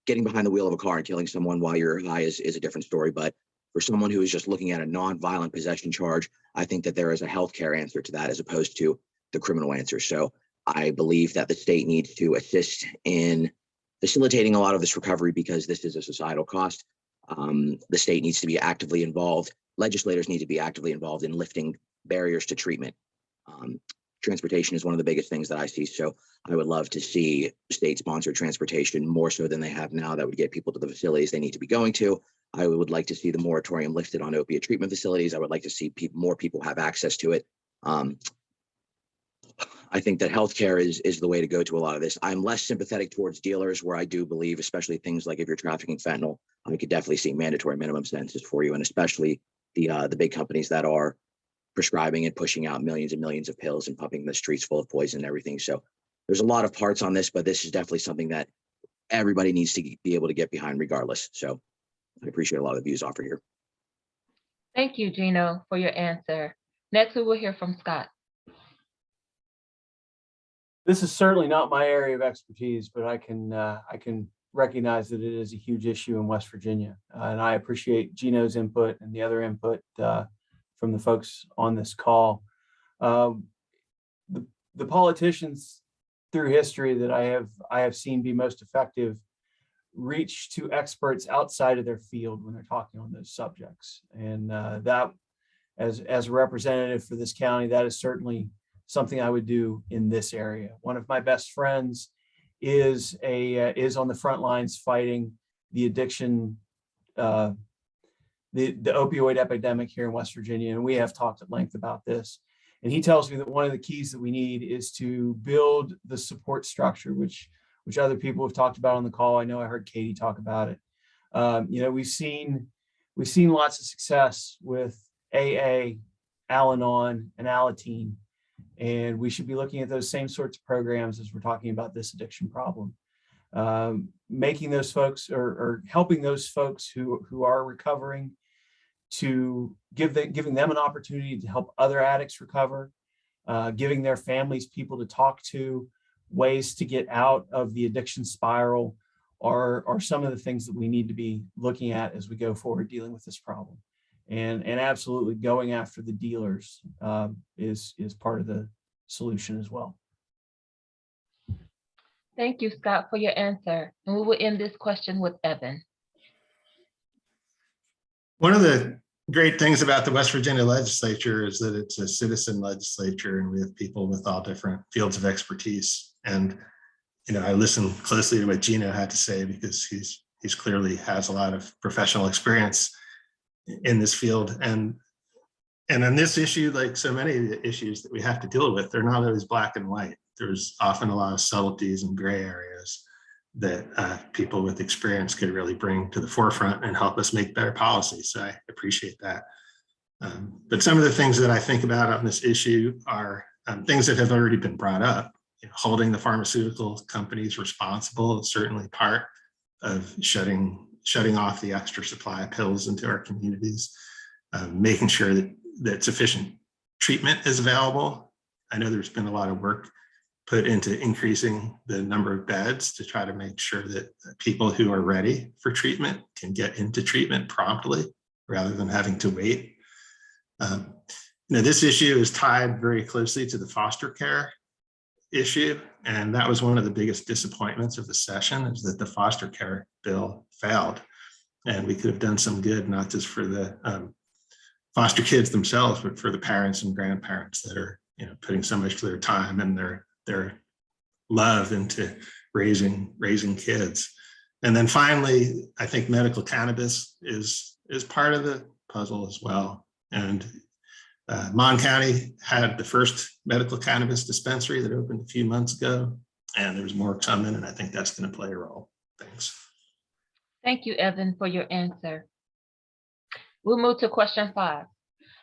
getting behind the wheel of a car and killing someone while you're high is a different story. But for someone who is just looking at a non-violent possession charge, I think that there is a healthcare answer to that as opposed to the criminal answer. So I believe that the state needs to assist in facilitating a lot of this recovery because this is a societal cost. The state needs to be actively involved. Legislators need to be actively involved in lifting barriers to treatment. Transportation is one of the biggest things that I see. So I would love to see state-sponsored transportation more so than they have now that would get people to the facilities they need to be going to. I would like to see the moratorium lifted on opiate treatment facilities. I would like to see more people have access to it. I think that healthcare is the way to go to a lot of this. I'm less sympathetic towards dealers, where I do believe, especially things like if you're trafficking fentanyl, I could definitely see mandatory minimum sentences for you, and especially the big companies that are prescribing and pushing out millions and millions of pills and pumping the streets full of poison and everything. So there's a lot of parts on this, but this is definitely something that everybody needs to be able to get behind regardless. So I appreciate a lot of the views offered here. Thank you, Geno, for your answer. Next, we will hear from Scott. This is certainly not my area of expertise, but I can recognize that it is a huge issue in West Virginia. And I appreciate Geno's input and the other input from the folks on this call. The politicians through history that I have seen be most effective reach to experts outside of their field when they're talking on those subjects. And that, as a representative for this county, that is certainly something I would do in this area. One of my best friends is on the front lines fighting the addiction, the opioid epidemic here in West Virginia, and we have talked at length about this. And he tells me that one of the keys that we need is to build the support structure, which other people have talked about on the call. I know I heard Katie talk about it. We've seen lots of success with AA, Al-Anon, and Alateen, and we should be looking at those same sorts of programs as we're talking about this addiction problem. Making those folks or helping those folks who are recovering to giving them an opportunity to help other addicts recover, giving their families people to talk to, ways to get out of the addiction spiral are some of the things that we need to be looking at as we go forward dealing with this problem. And absolutely going after the dealers is part of the solution as well. Thank you, Scott, for your answer. And we will end this question with Evan. One of the great things about the West Virginia legislature is that it's a citizen legislature, and we have people with all different fields of expertise. And, you know, I listened closely to what Geno had to say, because he's clearly has a lot of professional experience in this field. And on this issue, like so many of the issues that we have to deal with, they're not always black and white. There's often a lot of subtleties and gray areas that people with experience could really bring to the forefront and help us make better policy. So I appreciate that. But some of the things that I think about on this issue are things that have already been brought up. You know, holding the pharmaceutical companies responsible is certainly part of shutting off the extra supply of pills into our communities, making sure that sufficient treatment is available. I know there's been a lot of work put into increasing the number of beds to try to make sure that people who are ready for treatment can get into treatment promptly rather than having to wait. You know, this issue is tied very closely to the foster care issue. And that was one of the biggest disappointments of the session, is that the foster care bill failed. And we could have done some good, not just for the foster kids themselves, but for the parents and grandparents that are, you know, putting so much of their time and their love into raising kids. And then finally, I think medical cannabis is part of the puzzle as well. And Mon County had the first medical cannabis dispensary that opened a few months ago, and there's more coming, and I think that's going to play a role. Thanks. Thank you, Evan, for your answer. We'll move to question 5.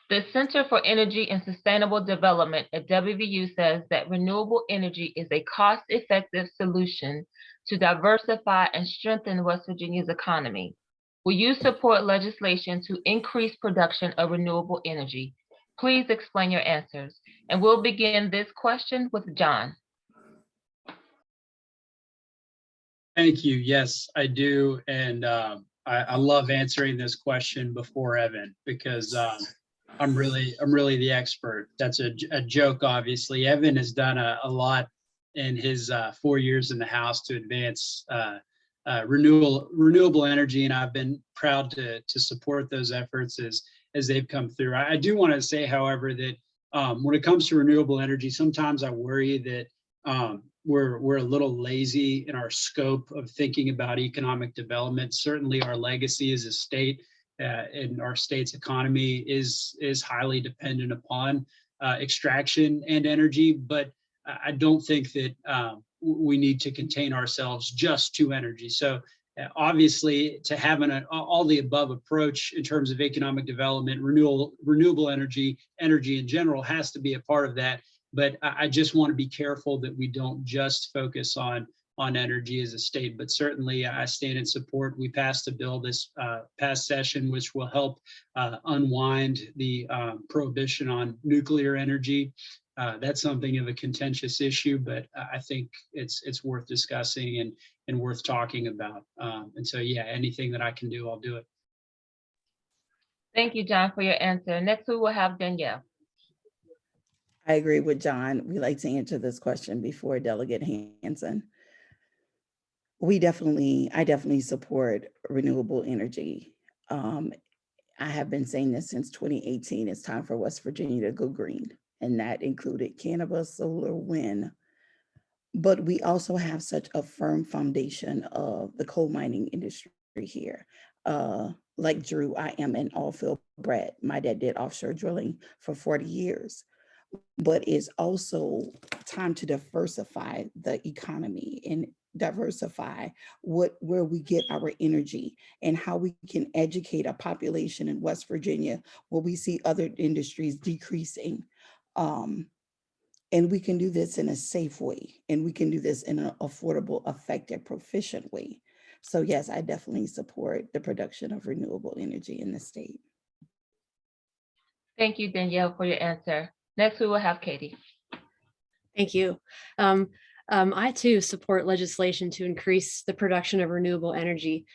The Center for Energy and Sustainable Development at WVU says that renewable energy is a cost-effective solution to diversify and strengthen West Virginia's economy. Will you support legislation to increase production of renewable energy? Please explain your answers. And we'll begin this question with John. Thank you. Yes, I do. And I love answering this question before Evan, because I'm really the expert. That's a joke, obviously. Evan has done a lot in his 4 years in the House to advance renewable energy, and I've been proud to support those efforts as they've come through. I do want to say, however, that when it comes to renewable energy, sometimes I worry that we're a little lazy in our scope of thinking about economic development. Certainly, our legacy as a state and our state's economy is highly dependent upon extraction and energy, but I don't think that we need to contain ourselves just to energy. So obviously, to have an all the above approach in terms of economic development, renewable energy in general has to be a part of that. But I just want to be careful that we don't just focus on energy as a state, but certainly I stand in support. We passed a bill this past session, which will help unwind the prohibition on nuclear energy. That's something of a contentious issue, but I think it's worth discussing and worth talking about. And so, yeah, anything that I can do, I'll do it. Thank you, John, for your answer. Next, we will have Danielle. I agree with John. We like to answer this question before Delegate Hansen. I definitely support renewable energy. I have been saying this since 2018. It's time for West Virginia to go green, and that included cannabis, solar, wind. But we also have such a firm foundation of the coal mining industry here. Like Drew, I am an all-field bred. My dad did offshore drilling for 40 years. But it's also time to diversify the economy and diversify where we get our energy and how we can educate a population in West Virginia where we see other industries decreasing. And we can do this in a safe way, and we can do this in an affordable, effective, proficient way. So yes, I definitely support the production of renewable energy in the state. Thank you, Danielle, for your answer. Next, we will have Katie. Thank you. I too support legislation to increase the production of renewable energy.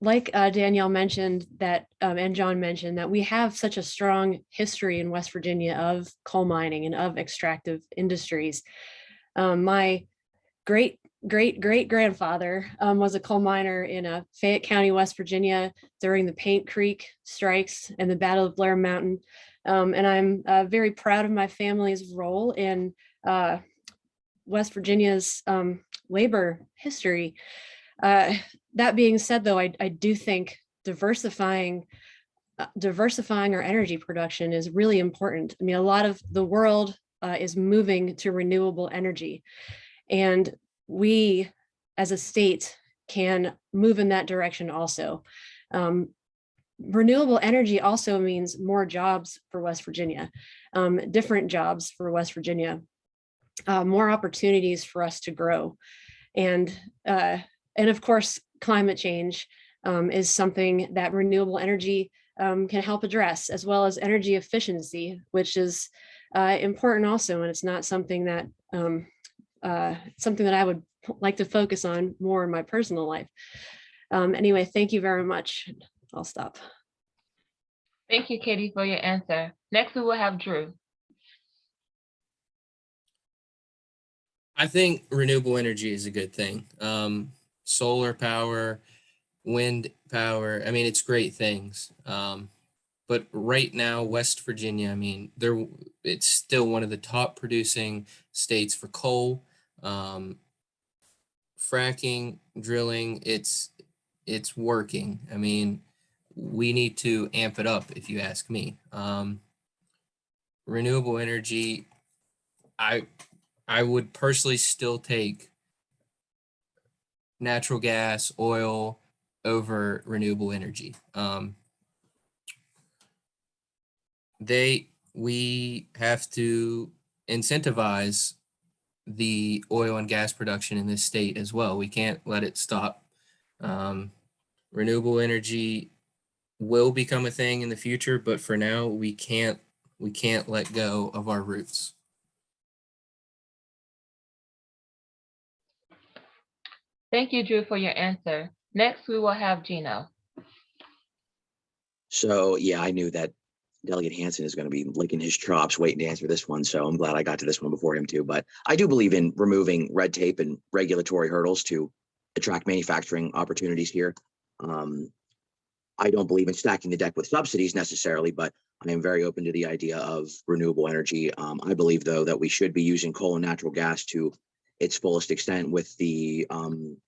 Like Danielle mentioned that, and John mentioned that we have such a strong history in West Virginia of coal mining and of extractive industries. My great grandfather was a coal miner in Fayette County, West Virginia during the Paint Creek strikes and the Battle of Blair Mountain. And I'm very proud of my family's role in West Virginia's labor history. That being said, though, I do think diversifying our energy production is really important. I mean, a lot of the world is moving to renewable energy, and we as a state can move in that direction also. Renewable energy also means more jobs for West Virginia, different jobs for West Virginia, more opportunities for us to grow. And of course, climate change is something that renewable energy can help address, as well as energy efficiency, which is important also. And it's not something that I would like to focus on more in my personal life. Anyway, thank you very much. I'll stop. Thank you, Katie, for your answer. Next, we will have Drew. I think renewable energy is a good thing. Solar power, wind power, I mean, it's great things. But right now, West Virginia, I mean, it's still one of the top producing states for coal. Fracking, drilling, it's working. I mean, we need to amp it up, if you ask me. Renewable energy, I would personally still take natural gas, oil over renewable energy. We have to incentivize the oil and gas production in this state as well. We can't let it stop. Renewable energy will become a thing in the future, but for now, we can't let go of our roots. Thank you, Drew, for your answer. Next, we will have Geno. So yeah, I knew that Delegate Hansen is going to be licking his chops waiting to answer this one. So I'm glad I got to this one before him too. But I do believe in removing red tape and regulatory hurdles to attract manufacturing opportunities here. I don't believe in stacking the deck with subsidies necessarily, but I am very open to the idea of renewable energy. I believe, though, that we should be using coal and natural gas to its fullest extent. With the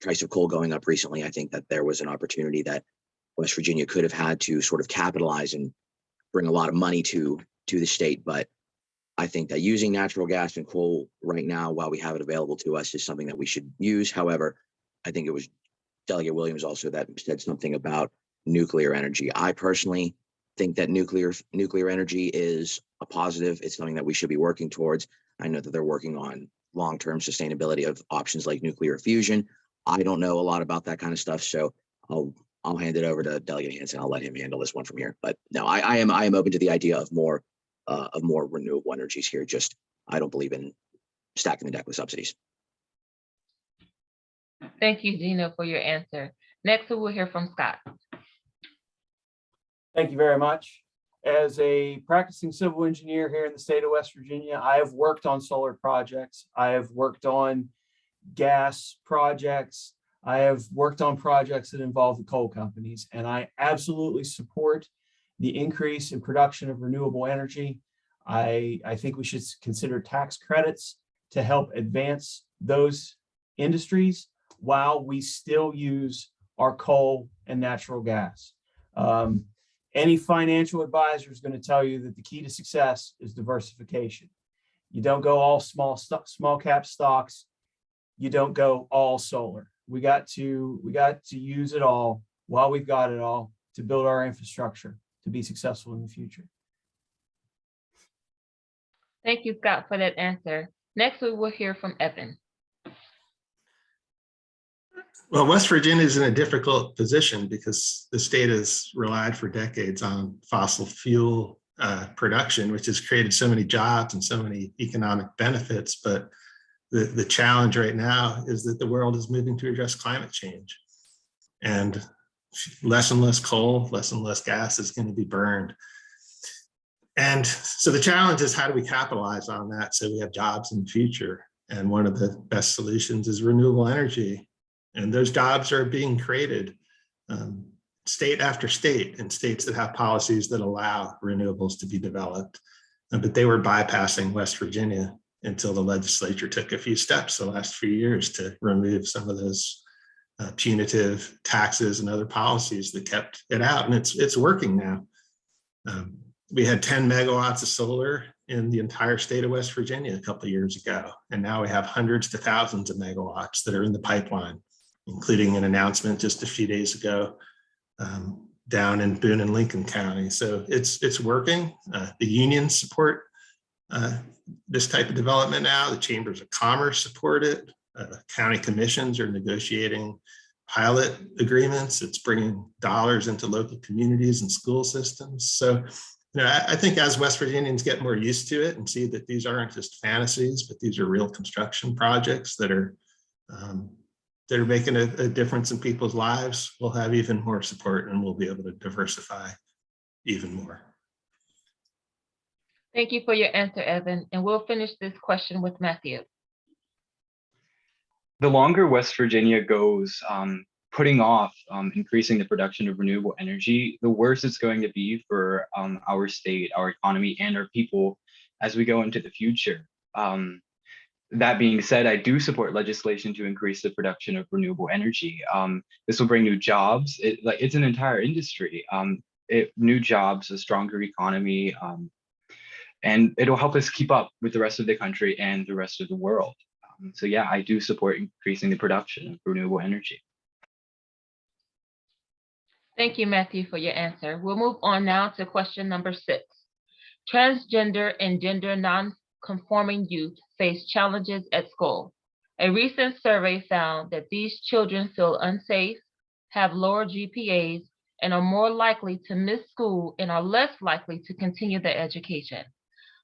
price of coal going up recently, I think that there was an opportunity that West Virginia could have had to sort of capitalize and bring a lot of money to the state. But I think that using natural gas and coal right now, while we have it available to us, is something that we should use. However, I think it was Delegate Williams also that said something about nuclear energy. I personally think that nuclear energy is a positive. It's something that we should be working towards. I know that they're working on long-term sustainability of options like nuclear fusion. I don't know a lot about that kind of stuff, so I'll hand it over to Delegate Hansen. I'll let him handle this one from here. But no, I am open to the idea of more renewable energies here. Just I don't believe in stacking the deck with subsidies. Thank you, Geno, for your answer. Next, we will hear from Scott. Thank you very much. As a practicing civil engineer here in the state of West Virginia, I have worked on solar projects. I have worked on gas projects. I have worked on projects that involve the coal companies, and I absolutely support the increase in production of renewable energy. I think we should consider tax credits to help advance those industries while we still use our coal and natural gas. Any financial advisor is going to tell you that the key to success is diversification. You don't go all small cap stocks. You don't go all solar. We got to use it all while we've got it all to build our infrastructure to be successful in the future. Thank you, Scott, for that answer. Next, we will hear from Evan. Well, West Virginia is in a difficult position because the state has relied for decades on fossil fuel production, which has created so many jobs and so many economic benefits. But the challenge right now is that the world is moving to address climate change. And less and less coal, less and less gas is going to be burned. And so the challenge is, how do we capitalize on that so we have jobs in the future? And one of the best solutions is renewable energy. And those jobs are being created state after state, in states that have policies that allow renewables to be developed. But they were bypassing West Virginia until the legislature took a few steps the last few years to remove some of those punitive taxes and other policies that kept it out. And it's working now. We had 10 megawatts of solar in the entire state of West Virginia a couple of years ago. And now we have hundreds to thousands of megawatts that are in the pipeline, including an announcement just a few days ago down in Boone and Lincoln County. So it's working. The unions support this type of development now. The chambers of commerce support it. County commissions are negotiating pilot agreements. It's bringing dollars into local communities and school systems. So, I think as West Virginians get more used to it and see that these aren't just fantasies, but these are real construction projects that are making a difference in people's lives, we'll have even more support and we'll be able to diversify even more. Thank you for your answer, Evan. And we'll finish this question with Matthew. The longer West Virginia goes putting off increasing the production of renewable energy, the worse it's going to be for our state, our economy, and our people as we go into the future. That being said, I do support legislation to increase the production of renewable energy. This will bring new jobs. It's an entire industry. New jobs, a stronger economy, and it'll help us keep up with the rest of the country and the rest of the world. So yeah, I do support increasing the production of renewable energy. Thank you, Matthew, for your answer. We'll move on now to question number 6. Transgender and gender non-conforming youth face challenges at school. A recent survey found that these children feel unsafe, have lower GPAs, and are more likely to miss school and are less likely to continue their education.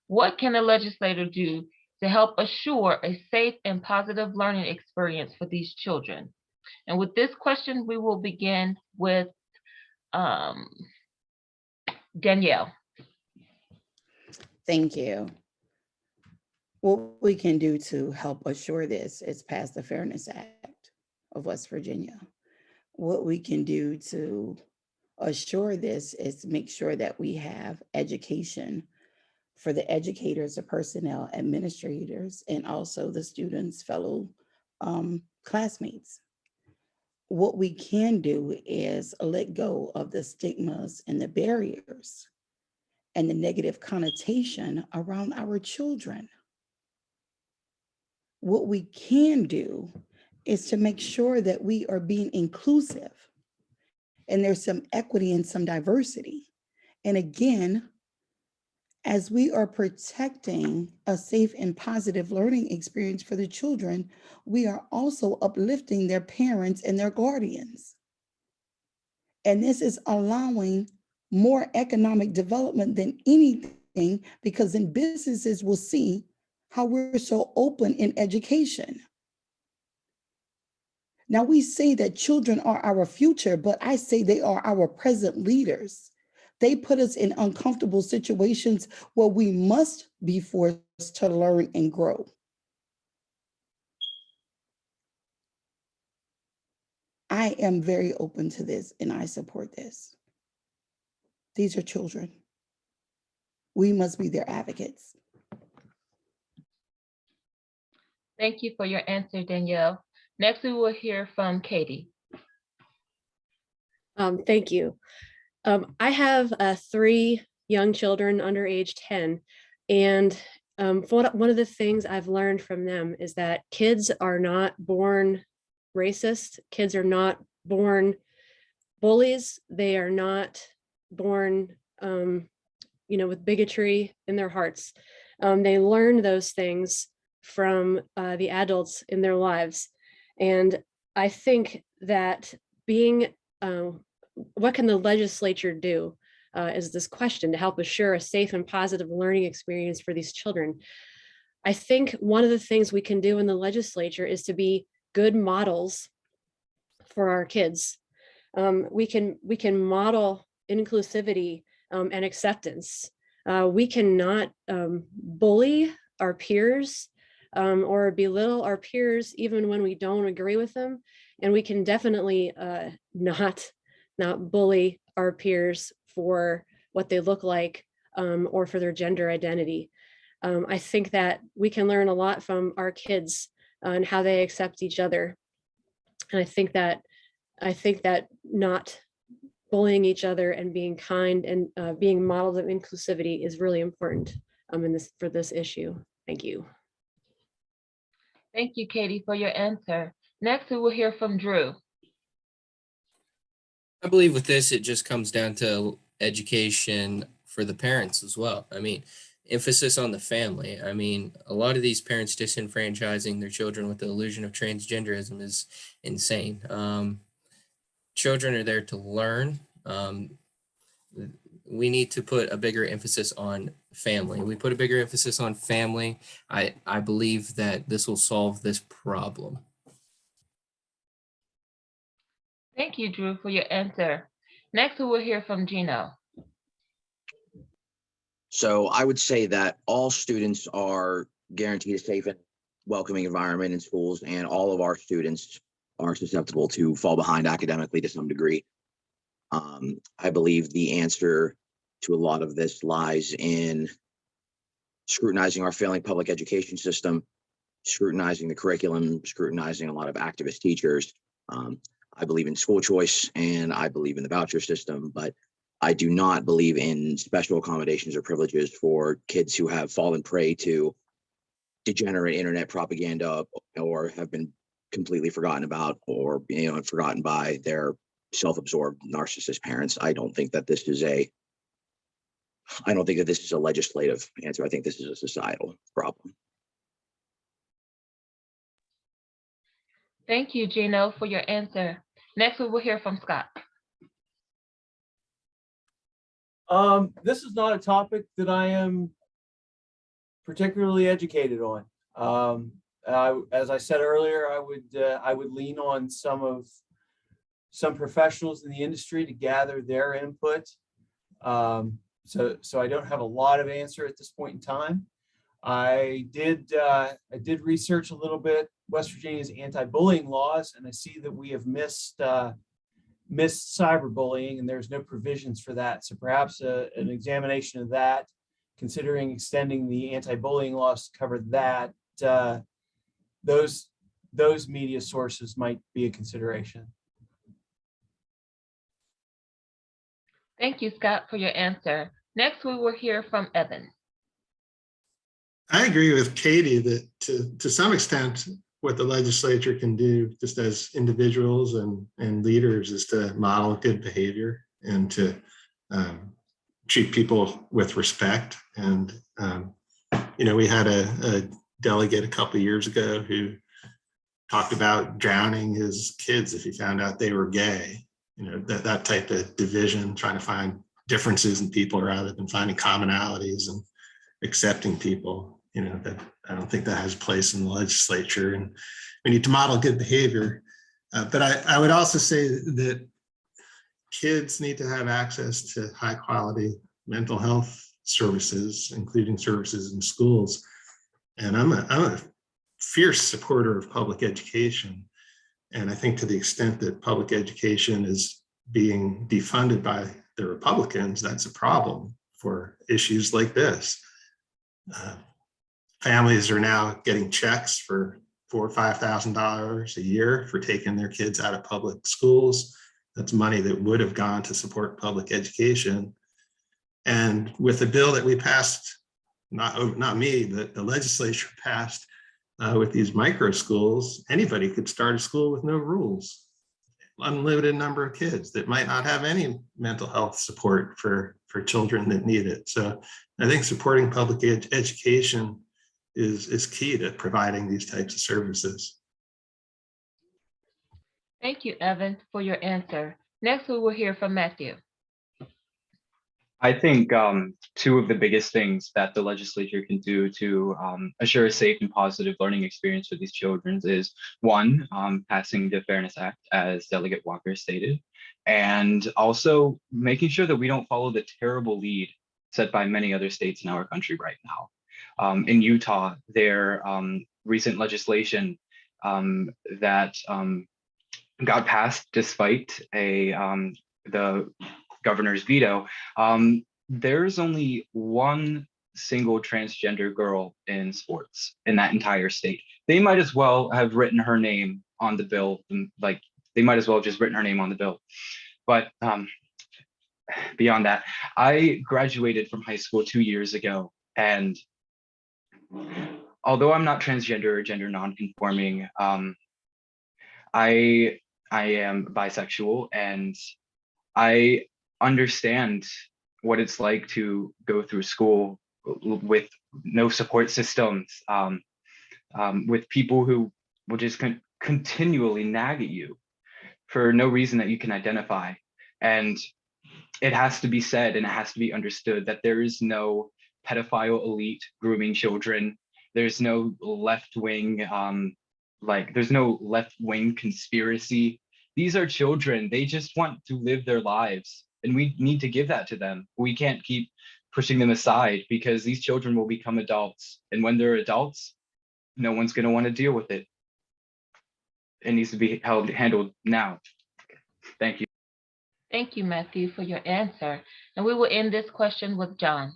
What can a legislator do to help assure a safe and positive learning experience for these children? And with this question, we will begin with Danielle. Thank you. What we can do to help assure this is pass the Fairness Act of West Virginia. What we can do to assure this is make sure that we have education for the educators, the personnel, administrators, and also the students' fellow classmates. What we can do is let go of the stigmas and the barriers and the negative connotation around our children. What we can do is to make sure that we are being inclusive and there's some equity and some diversity. And again, as we are protecting a safe and positive learning experience for the children, we are also uplifting their parents and their guardians. And this is allowing more economic development than anything, because then businesses will see how we're so open in education. Now, we say that children are our future, but I say they are our present leaders. They put us in uncomfortable situations where we must be forced to learn and grow. I am very open to this and I support this. These are children. We must be their advocates. Thank you for your answer, Danielle. Next, we will hear from Katie. Thank you. I have 3 young children under age 10, and one of the things I've learned from them is that kids are not born racist. Kids are not born bullies. They are not born, with bigotry in their hearts. They learn those things from the adults in their lives. And I think that what can the legislature do? is this question to help assure a safe and positive learning experience for these children. I think one of the things we can do in the legislature is to be good models for our kids. We can model inclusivity and acceptance. We cannot bully our peers or belittle our peers even when we don't agree with them. And we can definitely not bully our peers for what they look like or for their gender identity. I think that we can learn a lot from our kids and how they accept each other. And I think that not bullying each other and being kind and being models of inclusivity is really important for this issue. Thank you. Thank you, Katie, for your answer. Next, we will hear from Drew. I believe with this, it just comes down to education for the parents as well. I mean, emphasis on the family. I mean, a lot of these parents disenfranchising their children with the illusion of transgenderism is insane. Children are there to learn. We need to put a bigger emphasis on family. We put a bigger emphasis on family. I believe that this will solve this problem. Thank you, Drew, for your answer. Next, we will hear from Geno. So I would say that all students are guaranteed a safe and welcoming environment in schools, and all of our students are susceptible to fall behind academically to some degree. I believe the answer to a lot of this lies in scrutinizing our failing public education system, scrutinizing the curriculum, scrutinizing a lot of activist teachers. I believe in school choice and I believe in the voucher system, but I do not believe in special accommodations or privileges for kids who have fallen prey to degenerate internet propaganda or have been completely forgotten about or forgotten by their self-absorbed narcissist parents. I don't think that this is a legislative answer. I think this is a societal problem. Thank you, Geno, for your answer. Next, we will hear from Scott. This is not a topic that I am particularly educated on. As I said earlier, I would lean on some professionals in the industry to gather their input. So I don't have a lot of answer at this point in time. I did research a little bit West Virginia's anti-bullying laws, and I see that we have missed cyberbullying, and there's no provisions for that. So perhaps an examination of that, considering extending the anti-bullying laws to cover that, those media sources might be a consideration. Thank you, Scott, for your answer. Next, we will hear from Evan. I agree with Katie that to some extent, what the legislature can do just as individuals and leaders is to model good behavior and to treat people with respect. And, we had a delegate a couple of years ago who talked about drowning his kids if he found out they were gay. That type of division, trying to find differences in people rather than finding commonalities and accepting people. That I don't think that has a place in the legislature, and we need to model good behavior. But I would also say that kids need to have access to high quality mental health services, including services in schools. And I'm a fierce supporter of public education. And I think to the extent that public education is being defunded by the Republicans, that's a problem for issues like this. Families are now getting checks for $4,000 or $5,000 a year for taking their kids out of public schools. That's money that would have gone to support public education. And with the bill that we passed, not me, but the legislature passed with these micro schools, anybody could start a school with no rules. Unlimited number of kids that might not have any mental health support for children that need it. So I think supporting public education is key to providing these types of services. Thank you, Evan, for your answer. Next, we will hear from Matthew. I think two of the biggest things that the legislature can do to assure a safe and positive learning experience for these children is one, passing the Fairness Act, as Delegate Walker stated, and also making sure that we don't follow the terrible lead set by many other states in our country right now. In Utah, their recent legislation that got passed despite the governor's veto, there's only one single transgender girl in sports in that entire state. They might as well have written her name on the bill, and like they might as well have just written her name on the bill. But beyond that, I graduated from high school 2 years ago, and although I'm not transgender or gender nonconforming, I am bisexual, and I understand what it's like to go through school with no support systems, with people who will just continually nag at you for no reason that you can identify. And it has to be said, and it has to be understood that there is no pedophile elite grooming children. There's no left-wing, there's no left-wing conspiracy. These are children. They just want to live their lives, and we need to give that to them. We can't keep pushing them aside, because these children will become adults. And when they're adults, no one's going to want to deal with it. It needs to be handled now. Thank you. Thank you, Matthew, for your answer. And we will end this question with John.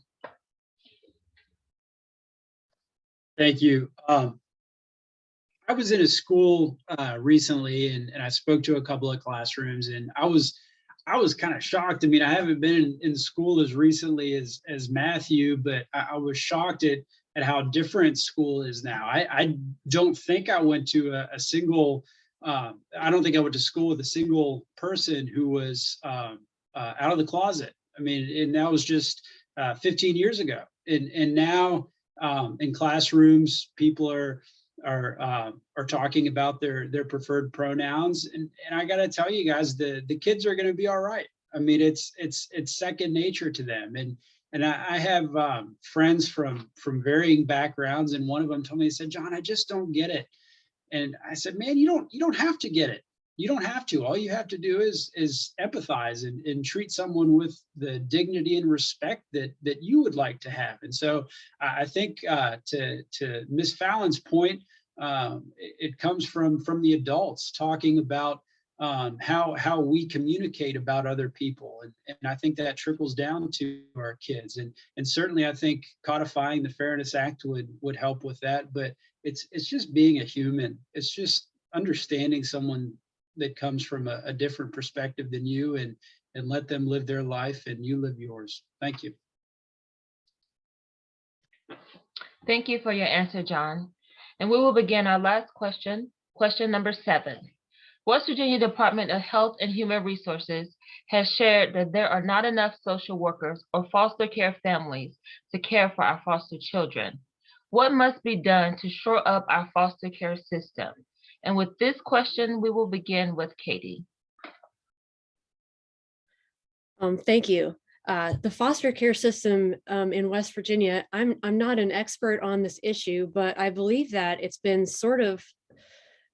Thank you. I was in a school recently, and I spoke to a couple of classrooms, and I was kind of shocked. I mean, I haven't been in school as recently as Matthew, but I was shocked at how different school is now. I don't think I went to a single, I don't think I went to school with a single person who was out of the closet. I mean, and that was just 15 years ago. And now in classrooms, people are talking about their preferred pronouns, and I got to tell you guys, the kids are going to be all right. I mean, it's second nature to them, and I have friends from varying backgrounds, and one of them told me, he said, "John, I just don't get it." And I said, "Man, you don't have to get it. You don't have to. All you have to do is empathize and treat someone with the dignity and respect that you would like to have." And so I think to Ms. Fallon's point, it comes from the adults talking about how we communicate about other people, and I think that trickles down to our kids, and certainly I think codifying the Fairness Act would help with that. But it's just being a human. It's just understanding someone that comes from a different perspective than you, and let them live their life and you live yours. Thank you. Thank you for your answer, John. And we will begin our last question, question number 7. West Virginia Department of Health and Human Resources has shared that there are not enough social workers or foster care families to care for our foster children. What must be done to shore up our foster care system? And with this question, we will begin with Katie. Thank you. The foster care system in West Virginia, I'm not an expert on this issue, but I believe that it's been sort of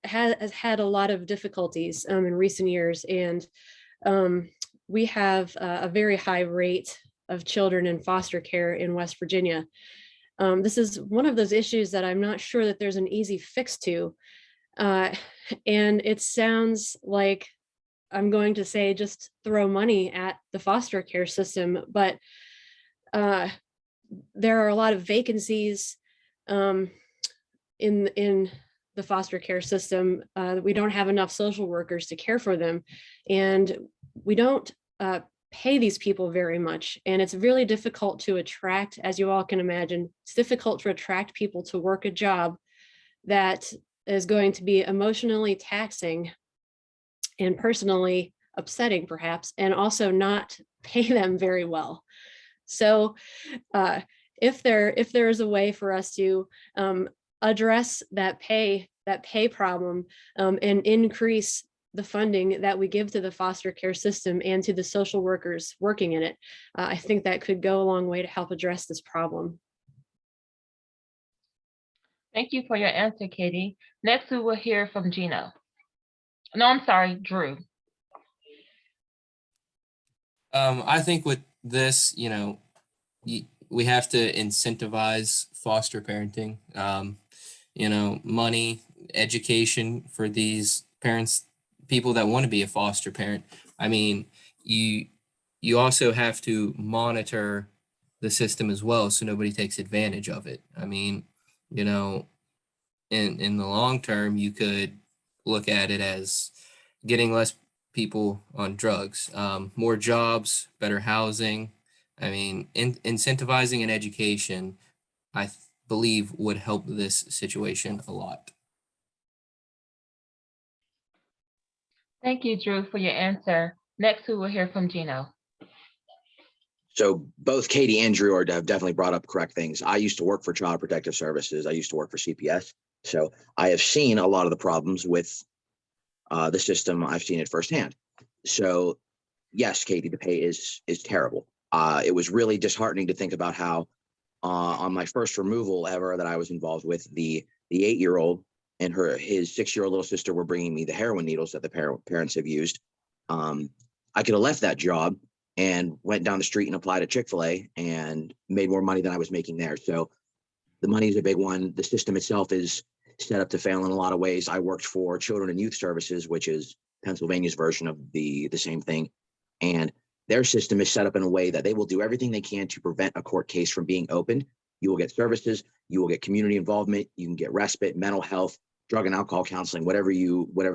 has had a lot of difficulties in recent years, and we have a very high rate of children in foster care in West Virginia. This is one of those issues that I'm not sure that there's an easy fix to, and it sounds like I'm going to say just throw money at the foster care system, but there are a lot of vacancies in the foster care system. We don't have enough social workers to care for them, and we don't pay these people very much. And it's really difficult to attract, as you all can imagine, it's difficult to attract people to work a job that is going to be emotionally taxing and personally upsetting, perhaps, and also not pay them very well. So if there is a way for us to address that pay problem and increase the funding that we give to the foster care system and to the social workers working in it. I think that could go a long way to help address this problem. Thank you for your answer, Katie. Next, we will hear from Geno. No, I'm sorry, Drew. I think with this, we have to incentivize foster parenting. Money, education for these parents, people that want to be a foster parent. I mean, you also have to monitor the system as well, so nobody takes advantage of it. I mean, in the long term, you could look at it as getting less people on drugs, more jobs, better housing. I mean, incentivizing an education, I believe would help this situation a lot. Thank you, Drew, for your answer. Next, we will hear from Geno. So both Katie and Drew have definitely brought up correct things. I used to work for Child Protective Services. I used to work for CPS. So I have seen a lot of the problems with the system. I've seen it firsthand. So yes, Katie, the pay is terrible. It was really disheartening to think about how on my first removal ever that I was involved with, the 8-year-old and his 6-year-old little sister were bringing me the heroin needles that the parents have used. I could have left that job and went down the street and applied at Chick-fil-A and made more money than I was making there. So the money is a big one. The system itself is set up to fail in a lot of ways. I worked for Children and Youth Services, which is Pennsylvania's version of the same thing. And their system is set up in a way that they will do everything they can to prevent a court case from being opened. You will get services, you will get community involvement, you can get respite, mental health, drug and alcohol counseling, whatever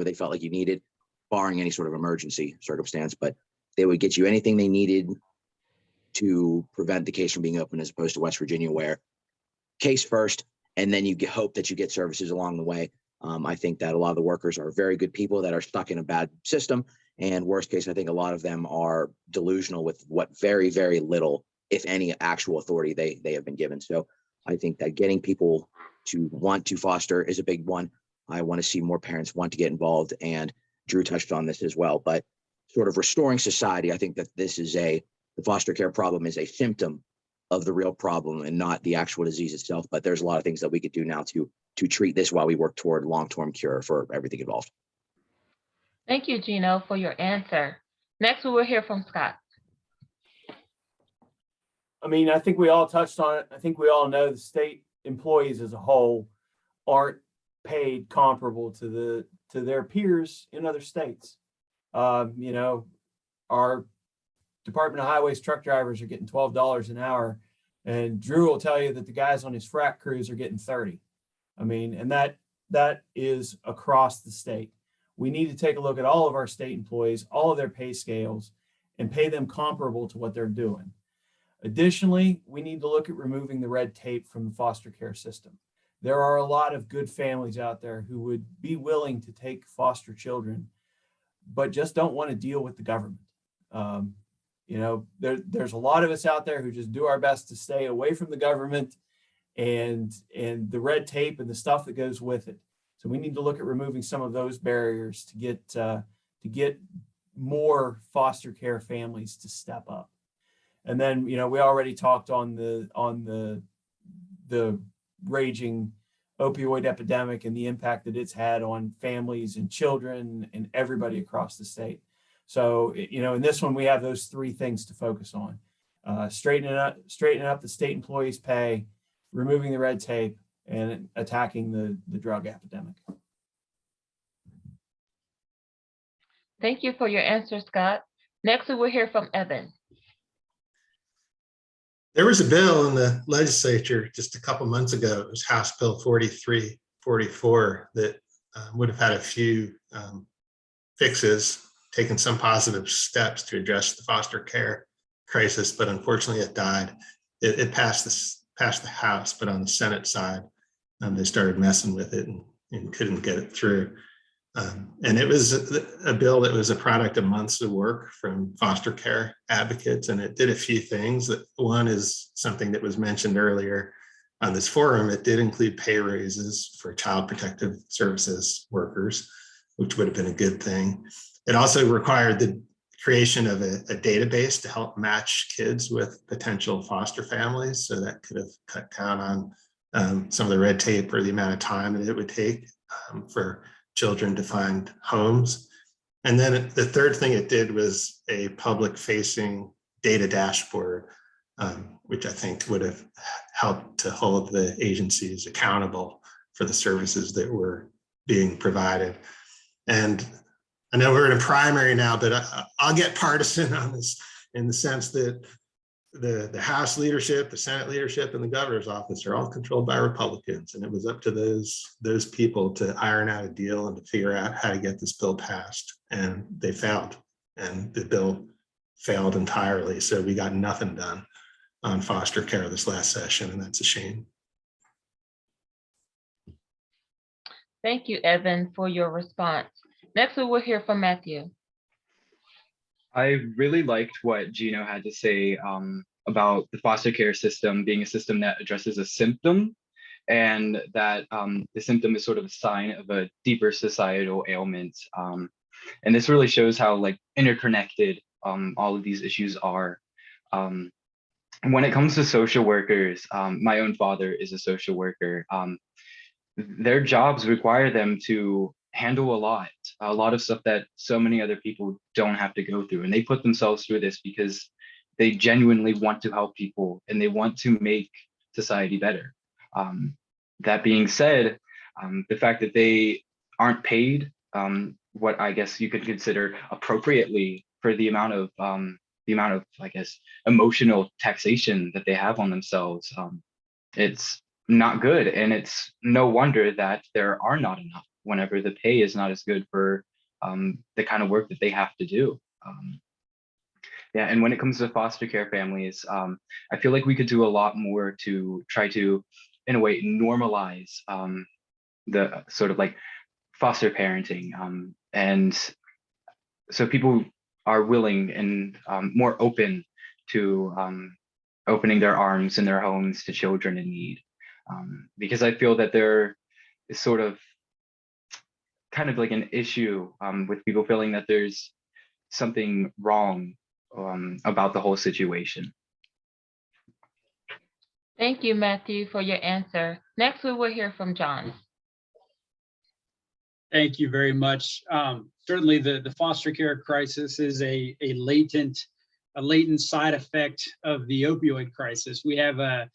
they felt like you needed, barring any sort of emergency circumstance. But they would get you anything they needed to prevent the case from being open, as opposed to West Virginia, where case first, and then you hope that you get services along the way. I think that a lot of the workers are very good people that are stuck in a bad system. And worst case, I think a lot of them are delusional with what very, very little, if any, actual authority they have been given. So I think that getting people to want to foster is a big one. I want to see more parents want to get involved, and Drew touched on this as well. But sort of restoring society, I think that the foster care problem is a symptom of the real problem and not the actual disease itself. But there's a lot of things that we could do now to treat this while we work toward long-term cure for everything involved. Thank you, Geno, for your answer. Next, we will hear from Scott. I mean, I think we all touched on it. I think we all know the state employees as a whole aren't paid comparable to their peers in other states. Our Department of Highways truck drivers are getting $12 an hour, and Drew will tell you that the guys on his frac crews are getting 30. I mean, and that is across the state. We need to take a look at all of our state employees, all of their pay scales, and pay them comparable to what they're doing. Additionally, we need to look at removing the red tape from the foster care system. There are a lot of good families out there who would be willing to take foster children, but just don't want to deal with the government. There's a lot of us out there who just do our best to stay away from the government and the red tape and the stuff that goes with it. So we need to look at removing some of those barriers to get more foster care families to step up. And then, we already talked on the raging opioid epidemic and the impact that it's had on families and children and everybody across the state. So, in this one, we have those 3 things to focus on: straightening up the state employees' pay, removing the red tape, and attacking the drug epidemic. Thank you for your answer, Scott. Next, we will hear from Evan. There was a bill in the legislature just a couple months ago. It was House Bill 4344 that would have had a few fixes, taken some positive steps to address the foster care crisis, but unfortunately it died. It passed the House, but on the Senate side, they started messing with it and couldn't get it through. And it was a bill that was a product of months of work from foster care advocates, and it did a few things. One is something that was mentioned earlier on this forum. It did include pay raises for child protective services workers. which would have been a good thing. It also required the creation of a database to help match kids with potential foster families. So that could have cut down on some of the red tape or the amount of time that it would take for children to find homes. And then the third thing it did was a public facing data dashboard, which I think would have helped to hold the agencies accountable for the services that were being provided. And I know we're in a primary now, but I'll get partisan on this in the sense that the House leadership, the Senate leadership, and the governor's office are all controlled by Republicans. And it was up to those people to iron out a deal and to figure out how to get this bill passed. And they failed, and the bill failed entirely. So we got nothing done on foster care this last session, and that's a shame. Thank you, Evan, for your response. Next, we will hear from Matthew. I really liked what Geno had to say about the foster care system being a system that addresses a symptom, and that the symptom is sort of a sign of a deeper societal ailment. And this really shows how like interconnected all of these issues are. When it comes to social workers, my own father is a social worker. Their jobs require them to handle a lot of stuff that so many other people don't have to go through. And they put themselves through this because they genuinely want to help people and they want to make society better. That being said, the fact that they aren't paid what I guess you could consider appropriately for the amount of I guess emotional taxation that they have on themselves, it's not good. And it's no wonder that there are not enough whenever the pay is not as good for the kind of work that they have to do. Yeah, and when it comes to foster care families, I feel like we could do a lot more to try to, in a way, normalize the sort of like foster parenting. And so people are willing and more open to opening their arms and their homes to children in need. Because I feel that there is sort of kind of like an issue with people feeling that there's something wrong about the whole situation. Thank you, Matthew, for your answer. Next, we will hear from John. Thank you very much. Certainly the foster care crisis is a latent side effect of the opioid crisis. We have a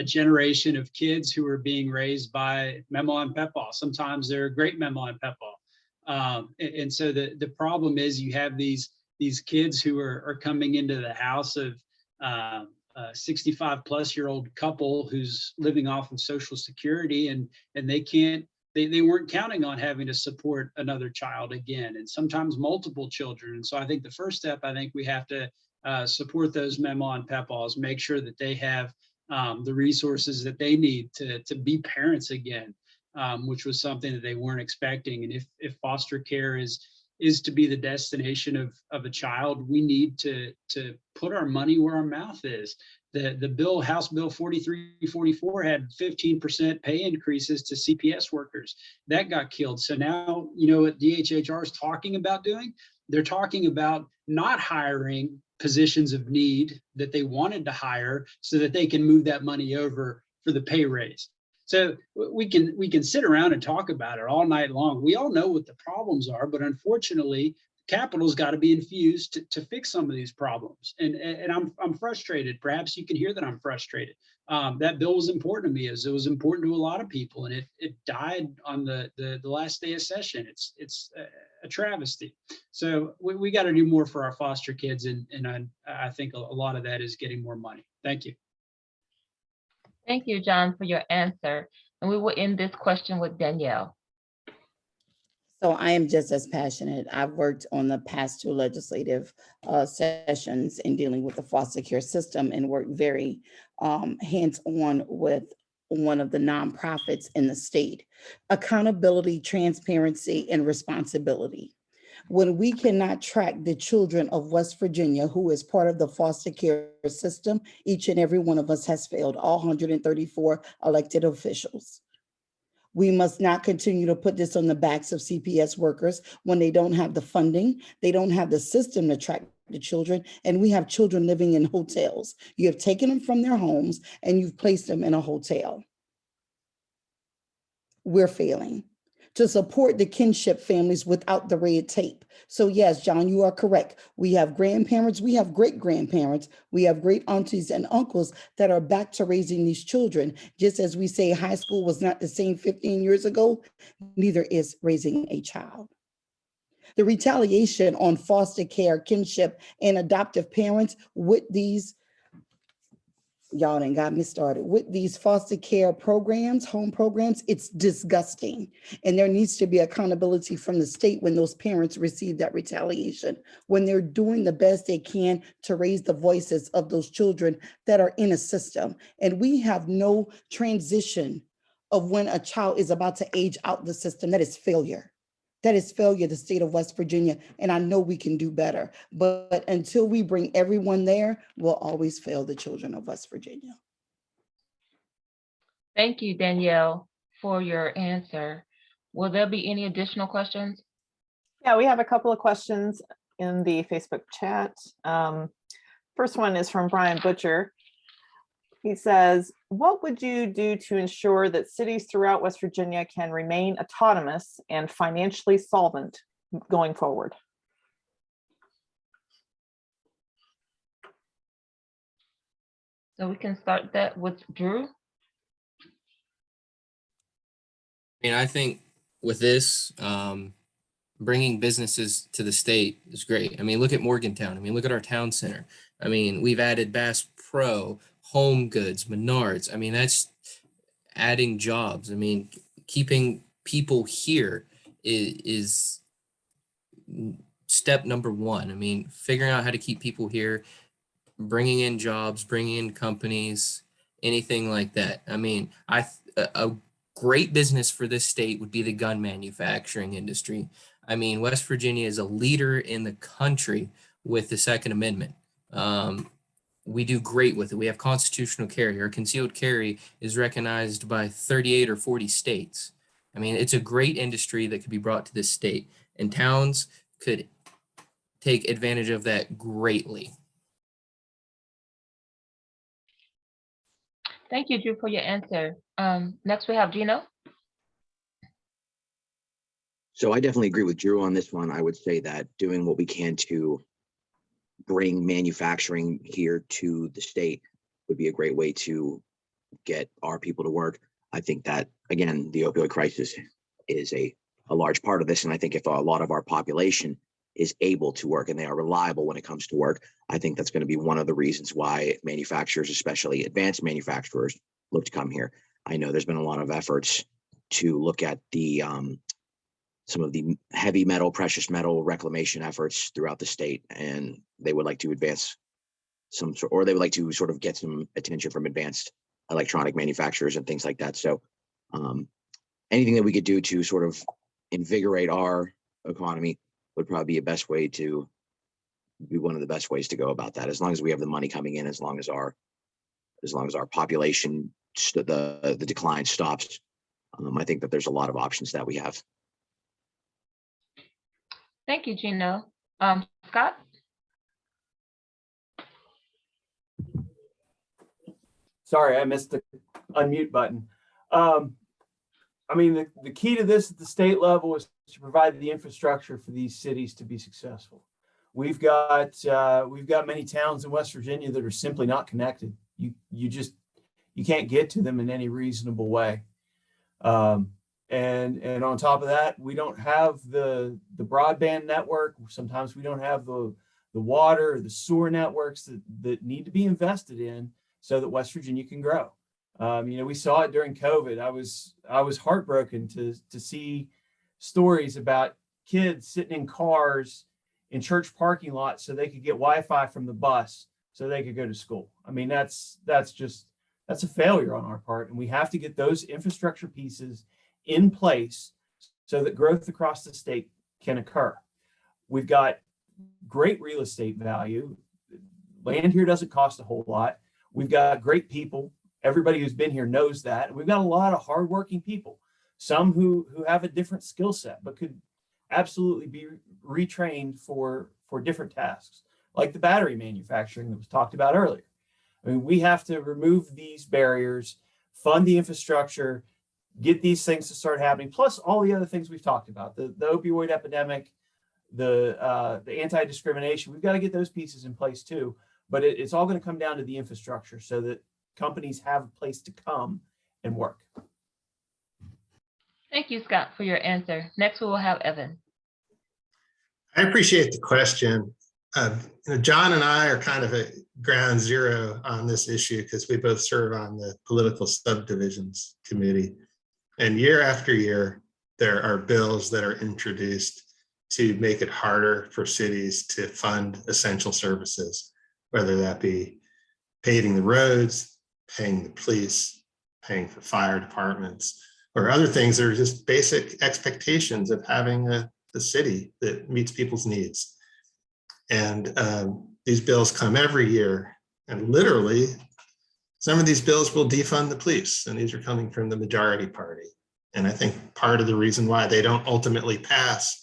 generation of kids who are being raised by Mama and Papa. Sometimes they're great Mama and Papa. And so the problem is you have these kids who are coming into the house of a 65-plus-year-old couple who's living off of Social Security, and they weren't counting on having to support another child again, and sometimes multiple children. And so I think the first step, I think we have to support those Mama and Papas, make sure that they have the resources that they need to be parents again, which was something that they weren't expecting. And if foster care is to be the destination of a child, we need to put our money where our mouth is. The bill, House Bill 4344, had 15% pay increases to CPS workers. That got killed. So now, you know what DHHR is talking about doing? They're talking about not hiring positions of need that they wanted to hire so that they can move that money over for the pay raise. So we can sit around and talk about it all night long. We all know what the problems are, but unfortunately, capital's got to be infused to fix some of these problems. And I'm frustrated. Perhaps you can hear that I'm frustrated. That bill was important to me, as it was important to a lot of people, and it died on the last day of session. It's a travesty. So we got to do more for our foster kids, and I think a lot of that is getting more money. Thank you. Thank you, John, for your answer. And we will end this question with Danielle. So I am just as passionate. I've worked on the past 2 legislative sessions in dealing with the foster care system and worked very hands-on with one of the nonprofits in the state. Accountability, transparency, and responsibility. When we cannot track the children of West Virginia, who is part of the foster care system, each and every one of us has failed, all 134 elected officials. We must not continue to put this on the backs of CPS workers when they don't have the funding, they don't have the system to track the children, and we have children living in hotels. You have taken them from their homes and you've placed them in a hotel. We're failing to support the kinship families without the red tape. So yes, John, you are correct. We have grandparents, we have great grandparents, we have great aunties and uncles that are back to raising these children. Just as we say high school was not the same 15 years ago, neither is raising a child. The retaliation on foster care, kinship, and adoptive parents with these, y'all done got me started, with these foster care programs, home programs, it's disgusting. And there needs to be accountability from the state when those parents receive that retaliation, when they're doing the best they can to raise the voices of those children that are in a system. And we have no transition of when a child is about to age out the system. That is failure. That is failure, the state of West Virginia, and I know we can do better. But until we bring everyone there, we'll always fail the children of West Virginia. Thank you, Danielle, for your answer. Will there be any additional questions? Yeah, we have a couple of questions in the Facebook chat. First one is from Brian Butcher. He says, what would you do to ensure that cities throughout West Virginia can remain autonomous and financially solvent going forward? So we can start that with Drew. I think with this, bringing businesses to the state is great. Look at Morgantown. Look at our town center. We've added Bass Pro, Home Goods, Menards. That's adding jobs. Keeping people here is step number one. Figuring out how to keep people here, bringing in jobs, bringing in companies, anything like that. A great business for this state would be the gun manufacturing industry. West Virginia is a leader in the country with the Second Amendment. We do great with it. We have constitutional carry. Our concealed carry is recognized by 38 or 40 states. It's a great industry that could be brought to this state, and towns could take advantage of that greatly. Thank you, Drew, for your answer. Next, we have Geno. So I definitely agree with Drew on this one. I would say that doing what we can to bring manufacturing here to the state would be a great way to get our people to work. I think that, again, the opioid crisis is a large part of this. And I think if a lot of our population is able to work and they are reliable when it comes to work, I think that's going to be one of the reasons why manufacturers, especially advanced manufacturers, look to come here. I know there's been a lot of efforts to look at the some of the heavy metal, precious metal reclamation efforts throughout the state, and they would like to advance some sort, or they would like to sort of get some attention from advanced electronic manufacturers and things like that. So anything that we could do to sort of invigorate our economy would probably be one of the best ways to go about that. As long as we have the money coming in, as long as our population, the decline stops, I think that there's a lot of options that we have. Thank you, Geno. Scott? Sorry, I missed the unmute button. The key to this at the state level is to provide the infrastructure for these cities to be successful. We've got many towns in West Virginia that are simply not connected. You can't get to them in any reasonable way. And on top of that, we don't have the broadband network. Sometimes we don't have the water or the sewer networks that need to be invested in so that West Virginia can grow. We saw it during COVID. I was heartbroken to see stories about kids sitting in cars in church parking lots so they could get Wi-Fi from the bus so they could go to school. That's a failure on our part, and we have to get those infrastructure pieces in place so that growth across the state can occur. We've got great real estate value. Land here doesn't cost a whole lot. We've got great people. Everybody who's been here knows that. We've got a lot of hardworking people. some who have a different skill set, but could absolutely be retrained for different tasks, like the battery manufacturing that was talked about earlier. I mean, we have to remove these barriers, fund the infrastructure, get these things to start happening, plus all the other things we've talked about, the opioid epidemic, the anti-discrimination. We've got to get those pieces in place too, but it's all going to come down to the infrastructure so that companies have a place to come and work. Thank you, Scott, for your answer. Next, we will have Evan. I appreciate the question. John and I are kind of at ground zero on this issue because we both serve on the political subdivisions committee. And year after year, there are bills that are introduced to make it harder for cities to fund essential services, whether that be paving the roads, paying the police, paying for fire departments, or other things that are just basic expectations of having a city that meets people's needs. And these bills come every year, and literally some of these bills will defund the police, and these are coming from the majority party. And I think part of the reason why they don't ultimately pass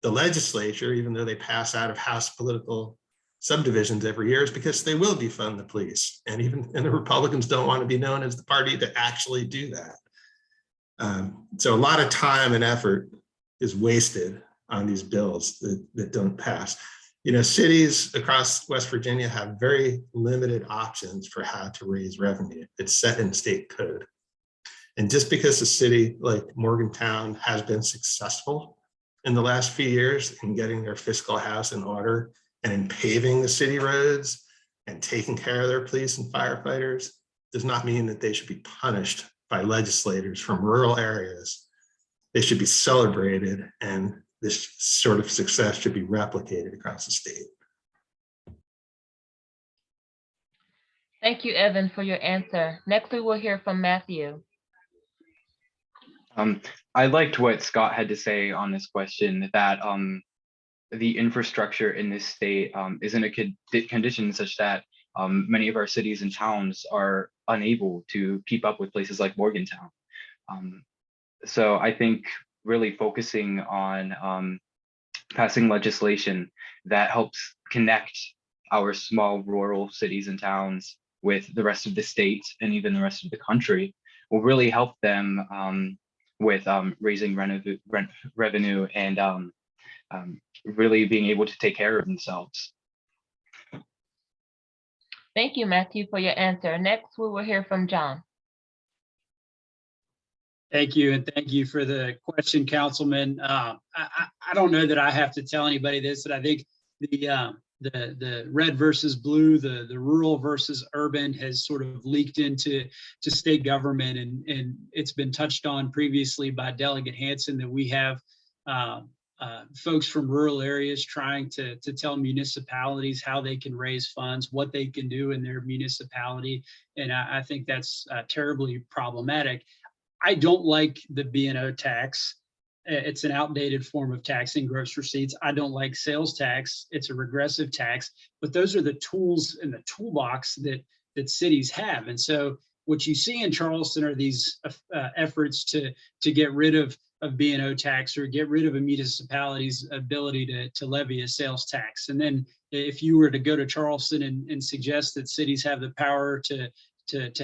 the legislature, even though they pass out of House political subdivisions every year, is because they will defund the police. And the Republicans don't want to be known as the party to actually do that. So a lot of time and effort is wasted on these bills that don't pass. Cities across West Virginia have very limited options for how to raise revenue. It's set in state code. And just because a city like Morgantown has been successful in the last few years in getting their fiscal house in order and in paving the city roads and taking care of their police and firefighters, does not mean that they should be punished by legislators from rural areas. They should be celebrated, and this sort of success should be replicated across the state. Thank you, Evan, for your answer. Next, we will hear from Matthew. I liked what Scott had to say on this question, that the infrastructure in this state is in a condition such that many of our cities and towns are unable to keep up with places like Morgantown. So I think really focusing on passing legislation that helps connect our small rural cities and towns with the rest of the state and even the rest of the country will really help them with raising revenue and really being able to take care of themselves. Thank you, Matthew, for your answer. Next, we will hear from John. Thank you, and thank you for the question, Councilman. I don't know that I have to tell anybody this, but I think the red versus blue, the rural versus urban has sort of leaked into state government, and it's been touched on previously by Delegate Hansen that we have folks from rural areas trying to tell municipalities how they can raise funds, what they can do in their municipality, and I think that's terribly problematic. I don't like the B&O tax. It's an outdated form of taxing gross receipts. I don't like sales tax. It's a regressive tax, but those are the tools in the toolbox that cities have. And so what you see in Charleston are these efforts to get rid of B&O tax or get rid of a municipality's ability to levy a sales tax. And then if you were to go to Charleston and suggest that cities have the power to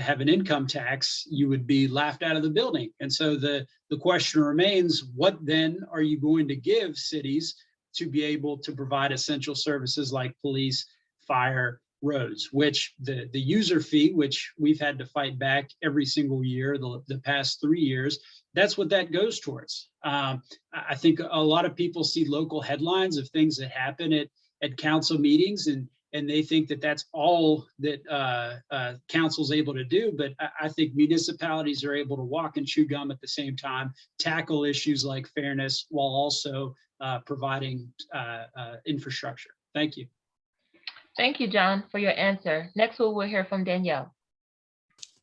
have an income tax, you would be laughed out of the building. And so the question remains, what then are you going to give cities to be able to provide essential services like police, fire, roads, which the user fee, which we've had to fight back every single year, the past 3 years, that's what that goes towards. I think a lot of people see local headlines of things that happen at council meetings, and they think that that's all that council's able to do. But I think municipalities are able to walk and chew gum at the same time, tackle issues like fairness while also providing infrastructure. Thank you. Thank you, John, for your answer. Next, we will hear from Danielle.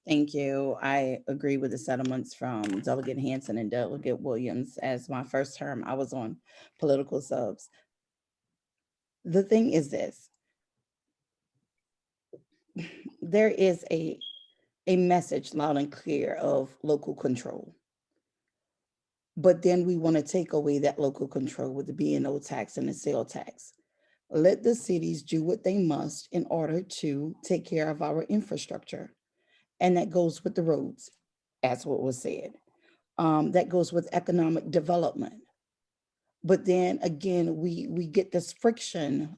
Thank you. I agree with the settlements from Delegate Hansen and Delegate Williams. As my first term, I was on political subs. The thing is this. There is a message loud and clear of local control. But then we want to take away that local control with the B&O tax and the sale tax. Let the cities do what they must in order to take care of our infrastructure. And that goes with the roads, as what was said. That goes with economic development. But then again, we get this friction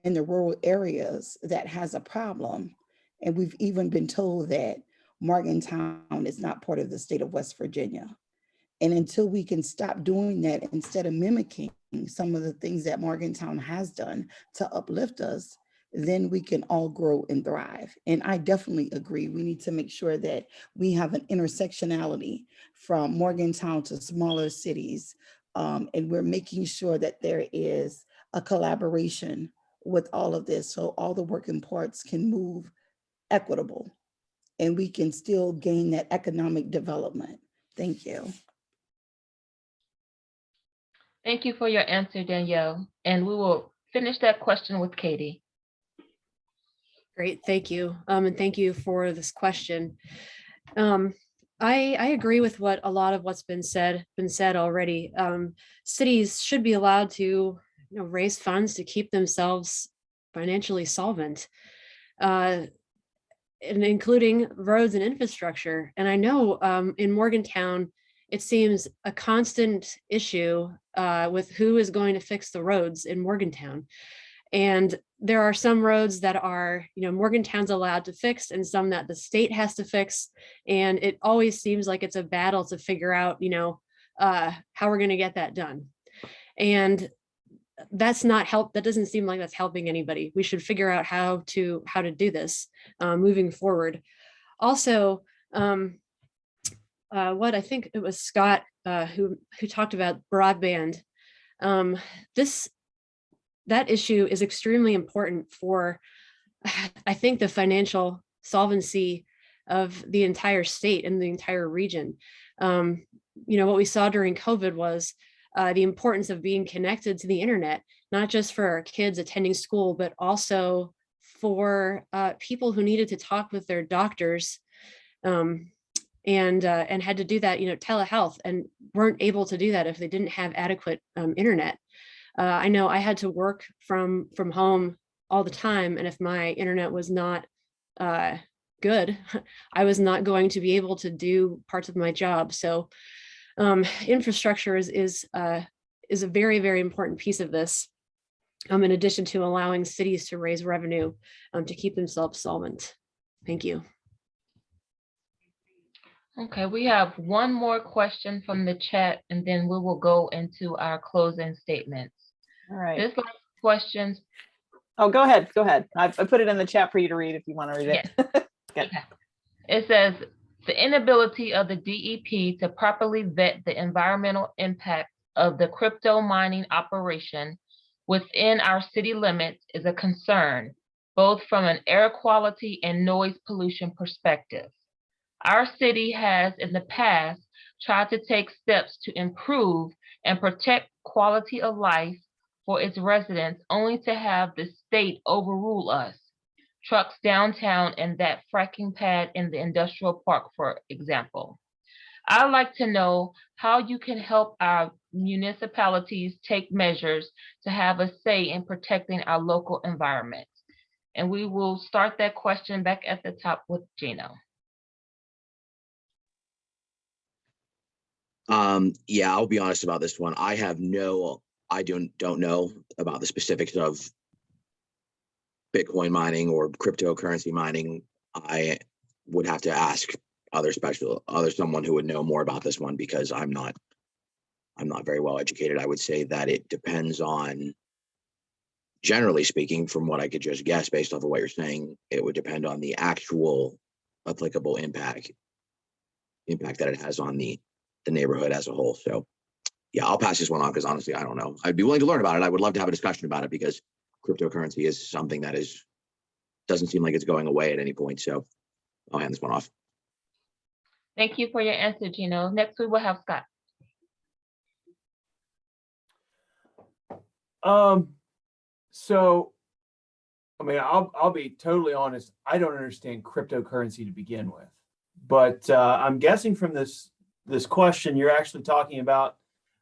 in the rural areas that has a problem. And we've even been told that Morgantown is not part of the state of West Virginia. And until we can stop doing that, instead of mimicking some of the things that Morgantown has done to uplift us, then we can all grow and thrive. And I definitely agree. We need to make sure that we have an intersectionality from Morgantown to smaller cities. And we're making sure that there is a collaboration with all of this, so all the working parts can move equitable and we can still gain that economic development. Thank you. Thank you for your answer, Danielle. And we will finish that question with Katie. Great, thank you. And thank you for this question. I agree with what a lot of what's been said already. Cities should be allowed to raise funds to keep themselves financially solvent, and including roads and infrastructure. And I know in Morgantown, it seems a constant issue with who is going to fix the roads in Morgantown. And there are some roads that are, Morgantown's allowed to fix and some that the state has to fix. And it always seems like it's a battle to figure out, how we're going to get that done. And that's not help. That doesn't seem like that's helping anybody. We should figure out how to do this moving forward. Also, what I think it was Scott who talked about broadband. That issue is extremely important for, I think, the financial solvency of the entire state and the entire region. What we saw during COVID was the importance of being connected to the internet, not just for our kids attending school, but also for people who needed to talk with their doctors and had to do that, telehealth, and weren't able to do that if they didn't have adequate internet. I know I had to work from home all the time, and if my internet was not good, I was not going to be able to do parts of my job. So infrastructure is a very, very important piece of this, in addition to allowing cities to raise revenue to keep themselves solvent. Thank you. Okay, we have one more question from the chat, and then we will go into our closing statements. All right. This last question. Oh, go ahead. Go ahead. I put it in the chat for you to read if you want to read it. Yes. Good. It says, the inability of the DEP to properly vet the environmental impact of the crypto mining operation within our city limits is a concern, both from an air quality and noise pollution perspective. Our city has in the past tried to take steps to improve and protect quality of life for its residents, only to have the state overrule us. Trucks downtown and that fracking pad in the industrial park, for example. I'd like to know how you can help our municipalities take measures to have a say in protecting our local environment. And we will start that question back at the top with Geno. Yeah, I'll be honest about this one. I don't know about the specifics of Bitcoin mining or cryptocurrency mining. I would have to ask someone who would know more about this one, because I'm not very well educated. I would say that it depends on, generally speaking, from what I could just guess based off of what you're saying, it would depend on the actual applicable impact that it has on the neighborhood as a whole. So yeah, I'll pass this one on because honestly, I don't know. I'd be willing to learn about it. I would love to have a discussion about it because cryptocurrency is something that doesn't seem like it's going away at any point. So I'll hand this one off. Thank you for your answer, Geno. Next, we will have Scott. So, I mean, I'll be totally honest. I don't understand cryptocurrency to begin with, but I'm guessing from this this question, you're actually talking about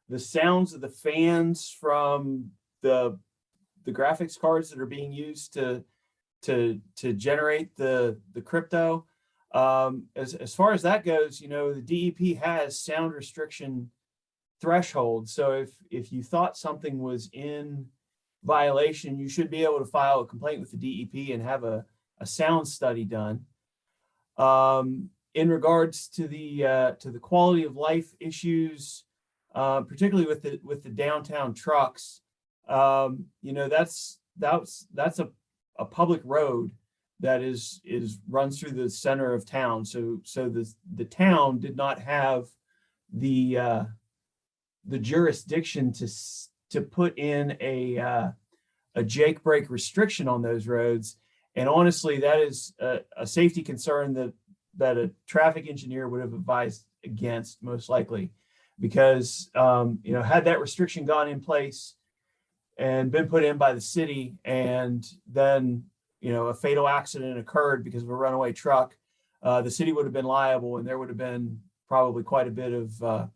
the sounds of the fans from the graphics cards that are being used to generate the crypto. As far as that goes, the DEP has sound restriction thresholds. So if you thought something was in violation, you should be able to file a complaint with the DEP and have a sound study done. In regards to the quality of life issues, particularly with the downtown trucks, that's a public road that runs through the center of town. So the town did not have the jurisdiction to put in a jake brake restriction on those roads. And honestly, that is a safety concern that a traffic engineer would have advised against, most likely, because had that restriction gone in place and been put in by the city, and then a fatal accident occurred because of a runaway truck, the city would have been liable, and there would have been probably quite a bit of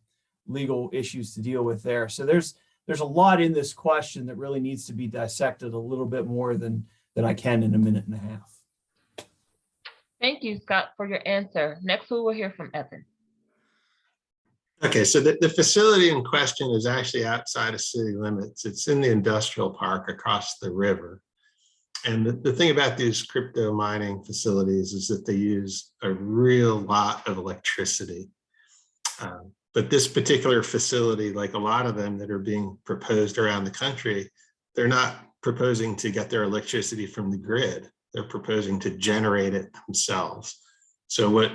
legal issues to deal with there. So there's a lot in this question that really needs to be dissected a little bit more than I can in a minute and a half. Thank you, Scott, for your answer. Next, we will hear from Evan. Okay, so the facility in question is actually outside of city limits. It's in the industrial park across the river. And the thing about these crypto mining facilities is that they use a real lot of electricity. But this particular facility, like a lot of them that are being proposed around the country, they're not proposing to get their electricity from the grid. They're proposing to generate it themselves. So what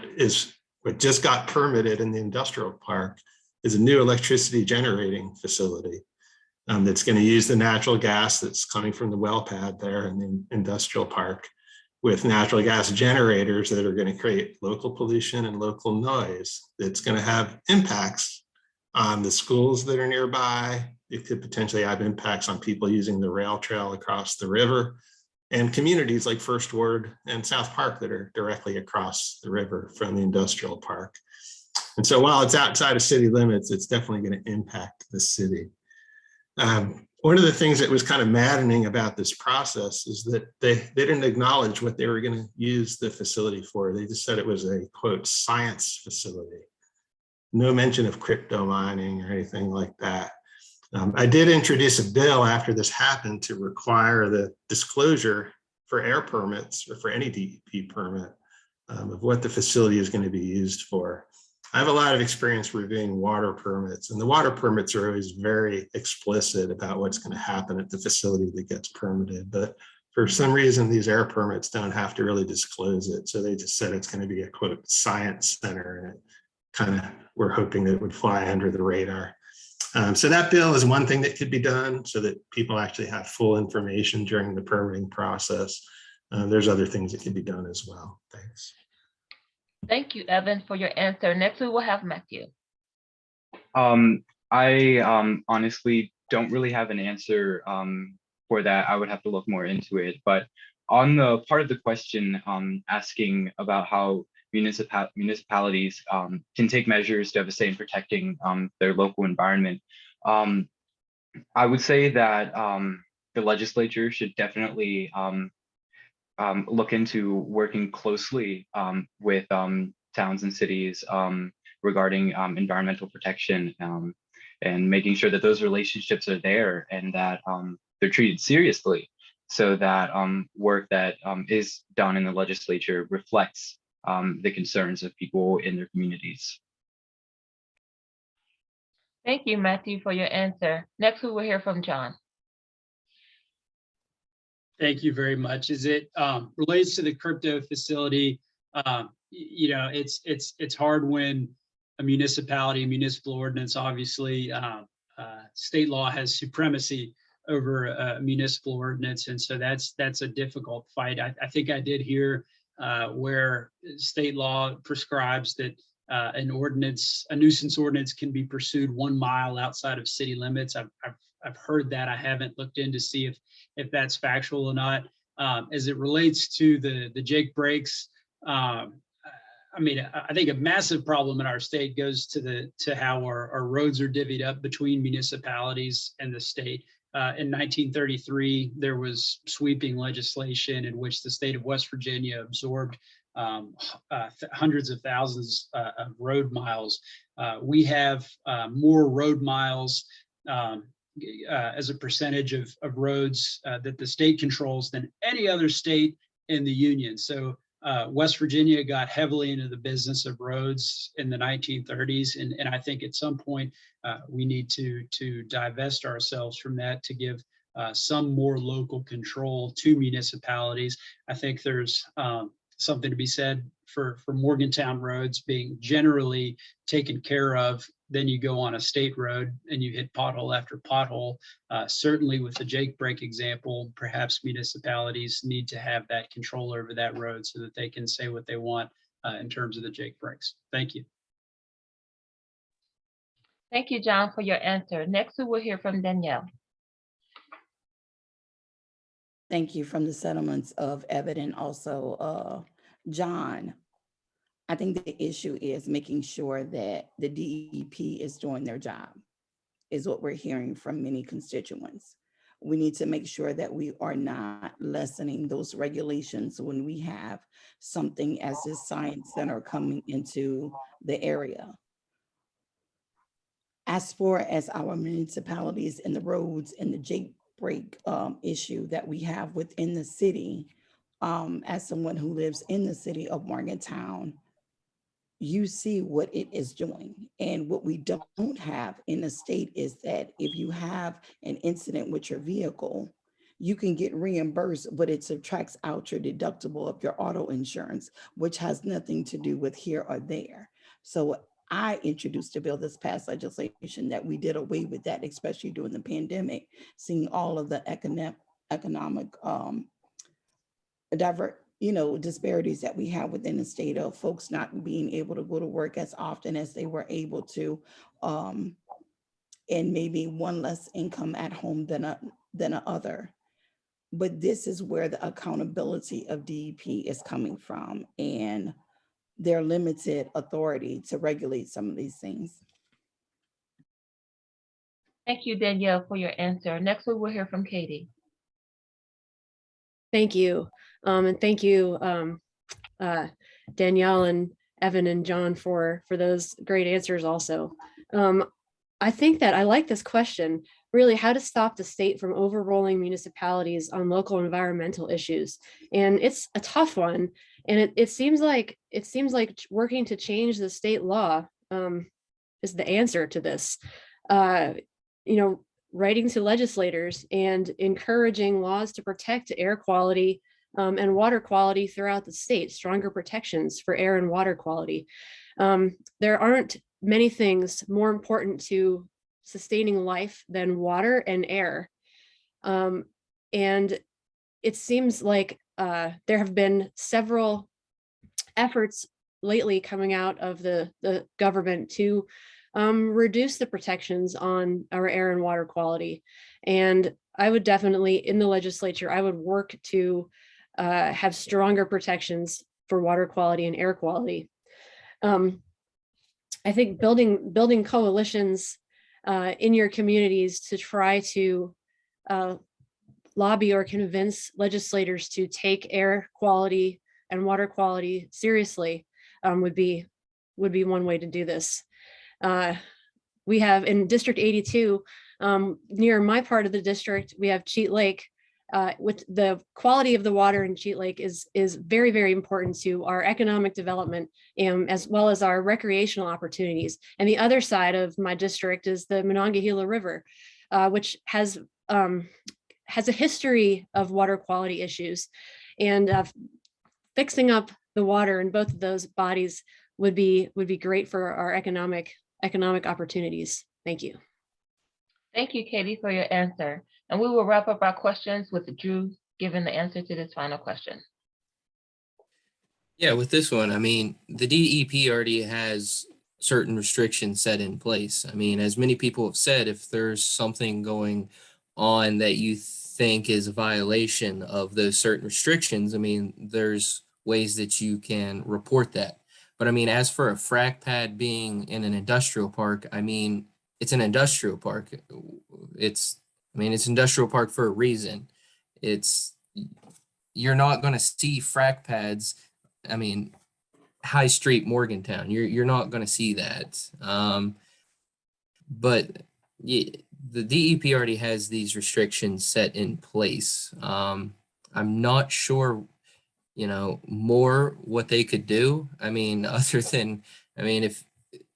just got permitted in the industrial park is a new electricity generating facility that's going to use the natural gas that's coming from the well pad there in the industrial park, with natural gas generators that are going to create local pollution and local noise. That's going to have impacts on the schools that are nearby. It could potentially have impacts on people using the rail trail across the river, and communities like First Ward and South Park that are directly across the river from the industrial park. And so while it's outside of city limits, it's definitely going to impact the city. One of the things that was kind of maddening about this process is that they didn't acknowledge what they were going to use the facility for. They just said it was a, quote, science facility. No mention of crypto mining or anything like that. I did introduce a bill after this happened to require the disclosure for air permits or for any DEP permit of what the facility is going to be used for. I have a lot of experience reviewing water permits, and the water permits are always very explicit about what's going to happen at the facility that gets permitted. But for some reason, these air permits don't have to really disclose it. So they just said it's going to be a, quote, science center, and it kind of, we're hoping that it would fly under the radar. So that bill is one thing that could be done so that people actually have full information during the permitting process. There's other things that could be done as well. Thanks. Thank you, Evan, for your answer. Next, we will have Matthew. I honestly don't really have an answer for that. I would have to look more into it. But on the part of the question asking about how municipalities can take measures to have a say in protecting their local environment, I would say that the legislature should definitely look into working closely with towns and cities regarding environmental protection and making sure that those relationships are there and that they're treated seriously, so that work that is done in the legislature reflects the concerns of people in their communities. Thank you, Matthew, for your answer. Next, we will hear from John. Thank you very much. As it relates to the crypto facility, it's hard when a municipality, a municipal ordinance, obviously, state law has supremacy over a municipal ordinance, and so that's a difficult fight. I think I did hear where state law prescribes that a nuisance ordinance can be pursued 1 mile outside of city limits. I've heard that. I haven't looked in to see if that's factual or not. As it relates to the Jake breaks, I mean, I think a massive problem in our state goes to how our roads are divvied up between municipalities and the state. In 1933, there was sweeping legislation in which the state of West Virginia absorbed hundreds of thousands of road miles. We have more road miles as a percentage of roads that the state controls than any other state in the union. So West Virginia got heavily into the business of roads in the 1930s. And I think at some point we need to divest ourselves from that to give some more local control to municipalities. I think there's something to be said for Morgantown roads being generally taken care of. Then you go on a state road and you hit pothole after pothole. Certainly with the Jake Break example, perhaps municipalities need to have that control over that road so that they can say what they want in terms of the Jake Breaks. Thank you. Thank you, John, for your answer. Next, we will hear from Danielle. Thank you. From the settlements of Evan and also John. I think the issue is making sure that the DEP is doing their job, is what we're hearing from many constituents. We need to make sure that we are not lessening those regulations when we have something as this science center coming into the area. As far as our municipalities and the roads and the Jake Break issue that we have within the city, as someone who lives in the city of Morgantown, you see what it is doing. And what we don't have in the state is that if you have an incident with your vehicle, you can get reimbursed, but it subtracts out your deductible of your auto insurance, which has nothing to do with here or there. So I introduced a bill this past legislation that we did away with that, especially during the pandemic, seeing all of the economic disparities that we have within the state of folks not being able to go to work as often as they were able to, and maybe one less income at home than a other. But this is where the accountability of DEP is coming from and their limited authority to regulate some of these things. Thank you, Danielle, for your answer. Next, we will hear from Katie. Thank you. And thank you, Danielle and Evan and John for those great answers also. I think that I like this question, really how to stop the state from overruling municipalities on local environmental issues. And it's a tough one. And it seems like working to change the state law is the answer to this. Writing to legislators and encouraging laws to protect air quality and water quality throughout the state, stronger protections for air and water quality. There aren't many things more important to sustaining life than water and air. And it seems like there have been several efforts lately coming out of the government to reduce the protections on our air and water quality. And I would definitely, in the legislature, I would work to have stronger protections for water quality and air quality. I think building coalitions in your communities to try to lobby or convince legislators to take air quality and water quality seriously would be one way to do this. We have in District 82, near my part of the district, we have Cheat Lake. With the quality of the water in Cheat Lake is very, very important to our economic development as well as our recreational opportunities. And the other side of my district is the Monongalia River, which has a history of water quality issues. And fixing up the water in both of those bodies would be great for our economic opportunities. Thank you. Thank you, Katie, for your answer. And we will wrap up our questions with Drew giving the answer to this final question. Yeah, with this one, I mean, the DEP already has certain restrictions set in place. I mean, as many people have said, if there's something going on that you think is a violation of those certain restrictions, I mean, there's ways that you can report that. But I mean, as for a frac pad being in an industrial park, I mean, it's an industrial park. It's industrial park for a reason. You're not going to see frac pads. I mean, High Street, Morgantown. You're not going to see that. But the DEP already has these restrictions set in place. I'm not sure, more what they could do. I mean, if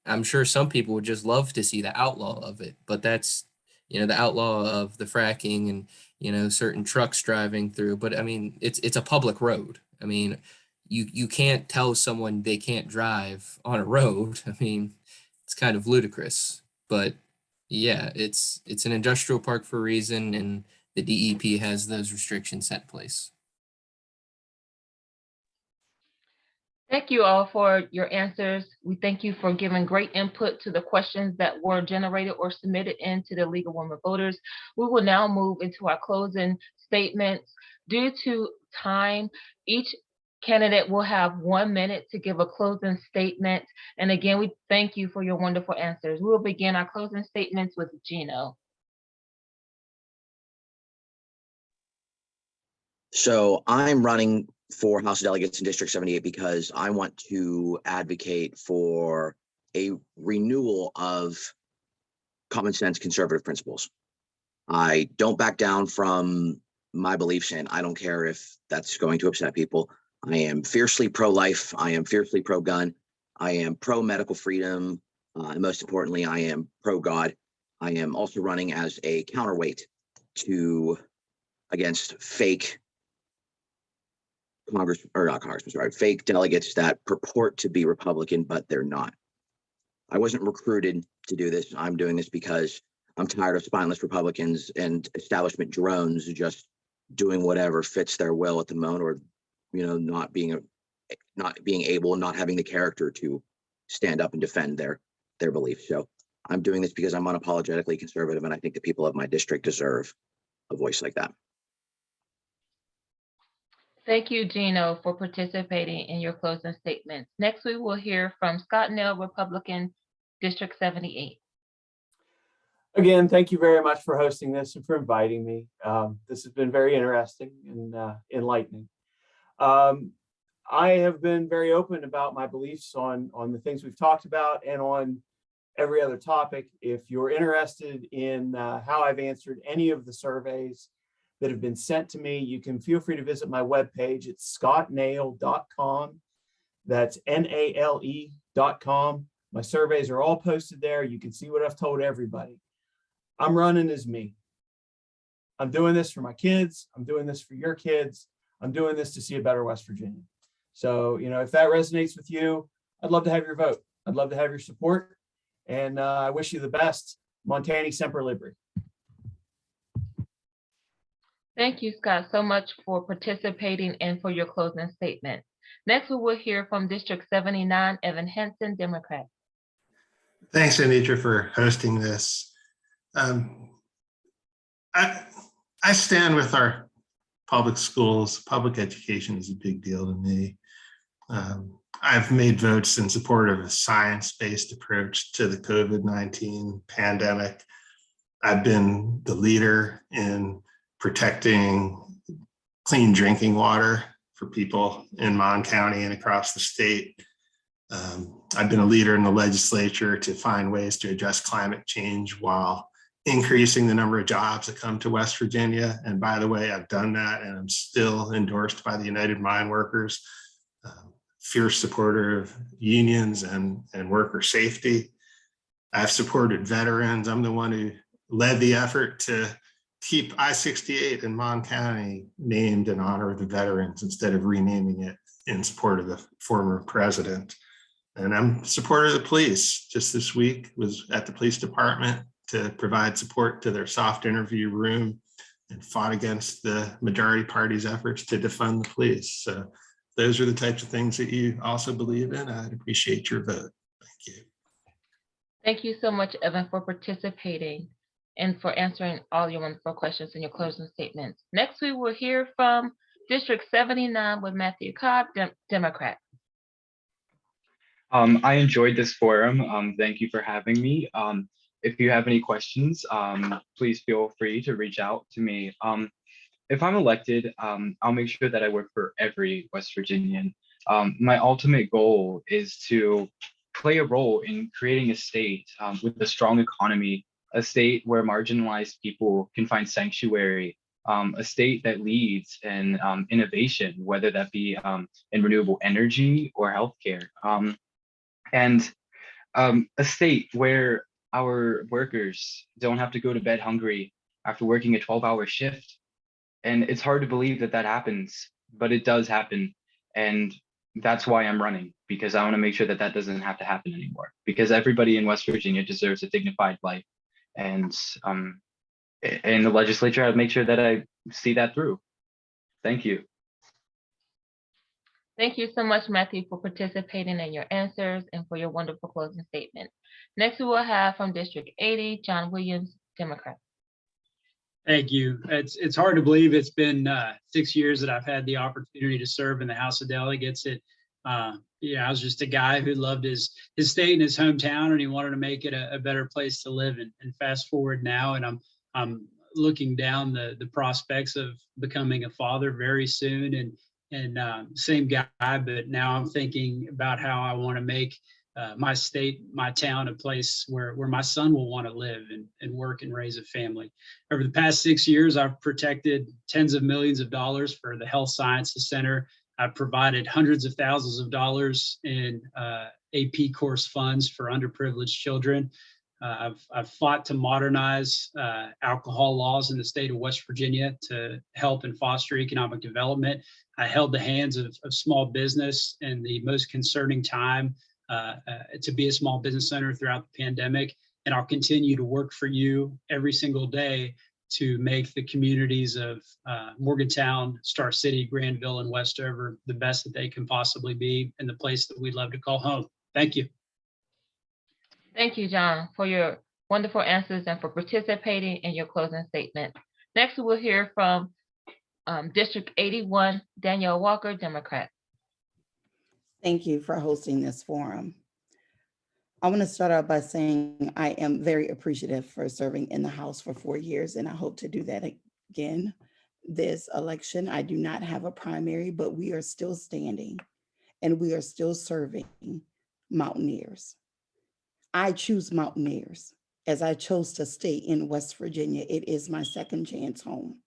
I'm sure some people would just love to see the outlaw of it, but that's, the outlaw of the fracking and, certain trucks driving through. But I mean, it's a public road. I mean, you can't tell someone they can't drive on a road. I mean, it's kind of ludicrous, but yeah, it's an industrial park for a reason, and the DEP has those restrictions set in place. Thank you all for your answers. We thank you for giving great input to the questions that were generated or submitted into the League of Women Voters. We will now move into our closing statements. Due to time, each candidate will have 1 minute to give a closing statement. And again, we thank you for your wonderful answers. We will begin our closing statements with Geno. So I'm running for House of Delegates in District 78 because I want to advocate for a renewal of common sense conservative principles. I don't back down from my beliefs, and I don't care if that's going to upset people. I am fiercely pro-life. I am fiercely pro-gun. I am pro-medical freedom. And most importantly, I am pro-God. I am also running as a counterweight against fake fake delegates that purport to be Republican, but they're not. I wasn't recruited to do this. I'm doing this because I'm tired of spineless Republicans and establishment drones just doing whatever fits their will at the moment, or not being able, not having the character to stand up and defend their beliefs. So I'm doing this because I'm unapologetically conservative, and I think the people of my district deserve a voice like that. Thank you, Geno, for participating in your closing statements. Next, we will hear from Scott Nale, Republican, District 78. Again, thank you very much for hosting this and for inviting me. This has been very interesting and enlightening. I have been very open about my beliefs on the things we've talked about and on every other topic. If you're interested in how I've answered any of the surveys that have been sent to me, you can feel free to visit my webpage. It's scottnale.com. That's NALE.com. My surveys are all posted there. You can see what I've told everybody. I'm running as me. I'm doing this for my kids. I'm doing this for your kids. I'm doing this to see a better West Virginia. So, if that resonates with you, I'd love to have your vote. I'd love to have your support. And I wish you the best. Montani Semper Libri. Thank you, Scott, so much for participating and for your closing statement. Next, we will hear from District 79, Evan Hansen, Democrat. Thanks, Anitra, for hosting this. I stand with our public schools. Public education is a big deal to me. I've made votes in support of a science-based approach to the COVID-19 pandemic. I've been the leader in protecting clean drinking water for people in Mon County and across the state. I've been a leader in the legislature to find ways to address climate change while increasing the number of jobs that come to West Virginia. And by the way, I've done that, and I'm still endorsed by the United Mine Workers, fierce supporter of unions and worker safety. I've supported veterans. I'm the one who led the effort to keep I-68 in Mon County named in honor of the veterans instead of renaming it in support of the former president. And I'm a supporter of the police. Just this week was at the police department to provide support to their soft interview room and fought against the majority party's efforts to defund the police. So those are the types of things that you also believe in. I'd appreciate your vote. Thank you. Thank you so much, Evan, for participating and for answering all your wonderful questions in your closing statements. Next, we will hear from District 79 with Matthew Kolb, Democrat. I enjoyed this forum. Thank you for having me. If you have any questions, please feel free to reach out to me. If I'm elected, I'll make sure that I work for every West Virginian. My ultimate goal is to play a role in creating a state with a strong economy, a state where marginalized people can find sanctuary, a state that leads in innovation, whether that be in renewable energy or healthcare, and a state where our workers don't have to go to bed hungry after working a 12-hour shift. And it's hard to believe that that happens, but it does happen. And that's why I'm running, because I want to make sure that that doesn't have to happen anymore, because everybody in West Virginia deserves a dignified life. And in the legislature, I'd make sure that I see that through. Thank you. Thank you so much, Matthew, for participating in your answers and for your wonderful closing statement. Next, we will have from District 80, John Williams, Democrat. Thank you. It's hard to believe it's been 6 years that I've had the opportunity to serve in the House of Delegates. I was just a guy who loved his state and his hometown, and he wanted to make it a better place to live. And fast forward now, and I'm looking down the prospects of becoming a father very soon, and same guy, but now I'm thinking about how I want to make my state, my town, a place where my son will want to live and work and raise a family. Over the past 6 years, I've protected tens of millions of dollars for the Health Sciences Center. I've provided hundreds of thousands of dollars in AP course funds for underprivileged children. I've fought to modernize alcohol laws in the state of West Virginia to help and foster economic development. I held the hands of small business in the most concerning time to be a small business owner throughout the pandemic. And I'll continue to work for you every single day to make the communities of Morgantown, Star City, Granville, and Westover the best that they can possibly be, and the place that we'd love to call home. Thank you. Thank you, John, for your wonderful answers and for participating in your closing statement. Next, we will hear from District 81, Danielle Walker, Democrat. Thank you for hosting this forum. I want to start out by saying I am very appreciative for serving in the House for 4 years, and I hope to do that again this election. I do not have a primary, but we are still standing and we are still serving Mountaineers. I choose Mountaineers as I chose to stay in West Virginia. It is my second chance home.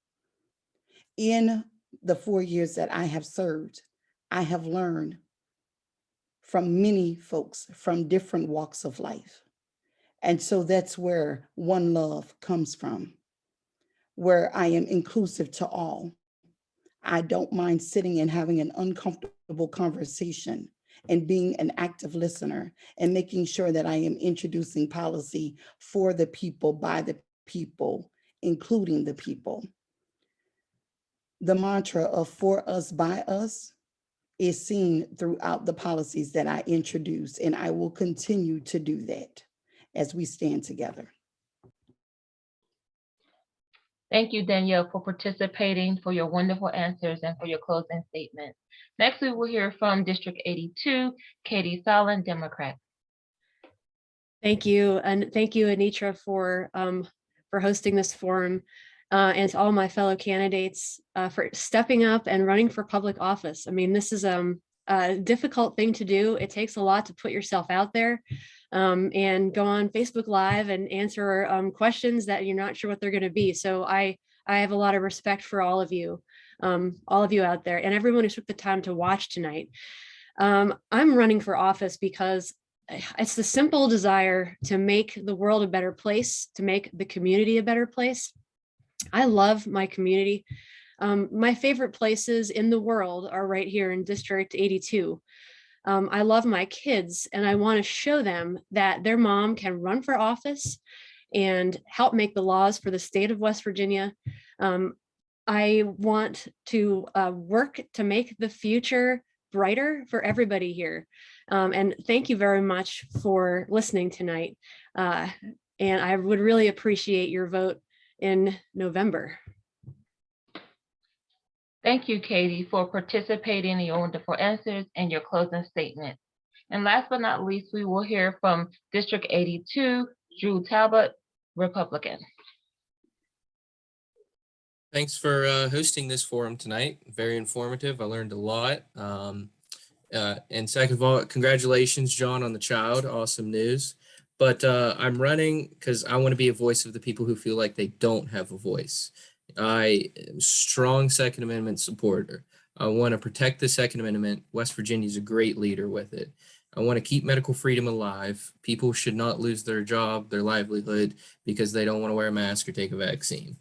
In the 4 years that I have served, I have learned from many folks from different walks of life. And so that's where One Love comes from, where I am inclusive to all. I don't mind sitting and having an uncomfortable conversation and being an active listener and making sure that I am introducing policy for the people, by the people, including the people. The mantra of for us, by us is seen throughout the policies that I introduce, and I will continue to do that as we stand together. Thank you, Danielle, for participating, for your wonderful answers, and for your closing statement. Next, we will hear from District 82, Katie Fallon, Democrat. Thank you, and thank you, Anitra, for hosting this forum, and to all my fellow candidates for stepping up and running for public office. I mean, this is a difficult thing to do. It takes a lot to put yourself out there and go on Facebook Live and answer questions that you're not sure what they're going to be. So I have a lot of respect for all of you out there, and everyone who took the time to watch tonight. I'm running for office because it's the simple desire to make the world a better place, to make the community a better place. I love my community. My favorite places in the world are right here in District 82. I love my kids, and I want to show them that their mom can run for office and help make the laws for the state of West Virginia. I want to work to make the future brighter for everybody here. And thank you very much for listening tonight. And I would really appreciate your vote in November. Thank you, Katie, for participating in your wonderful answers and your closing statement. And last but not least, we will hear from District 82, Drew Talbott, Republican. Thanks for hosting this forum tonight. Very informative. I learned a lot. And second of all, congratulations, John, on the child. Awesome news. But I'm running because I want to be a voice of the people who feel like they don't have a voice. I am a strong Second Amendment supporter. I want to protect the Second Amendment. West Virginia is a great leader with it. I want to keep medical freedom alive. People should not lose their job, their livelihood, because they don't want to wear a mask or take a vaccine.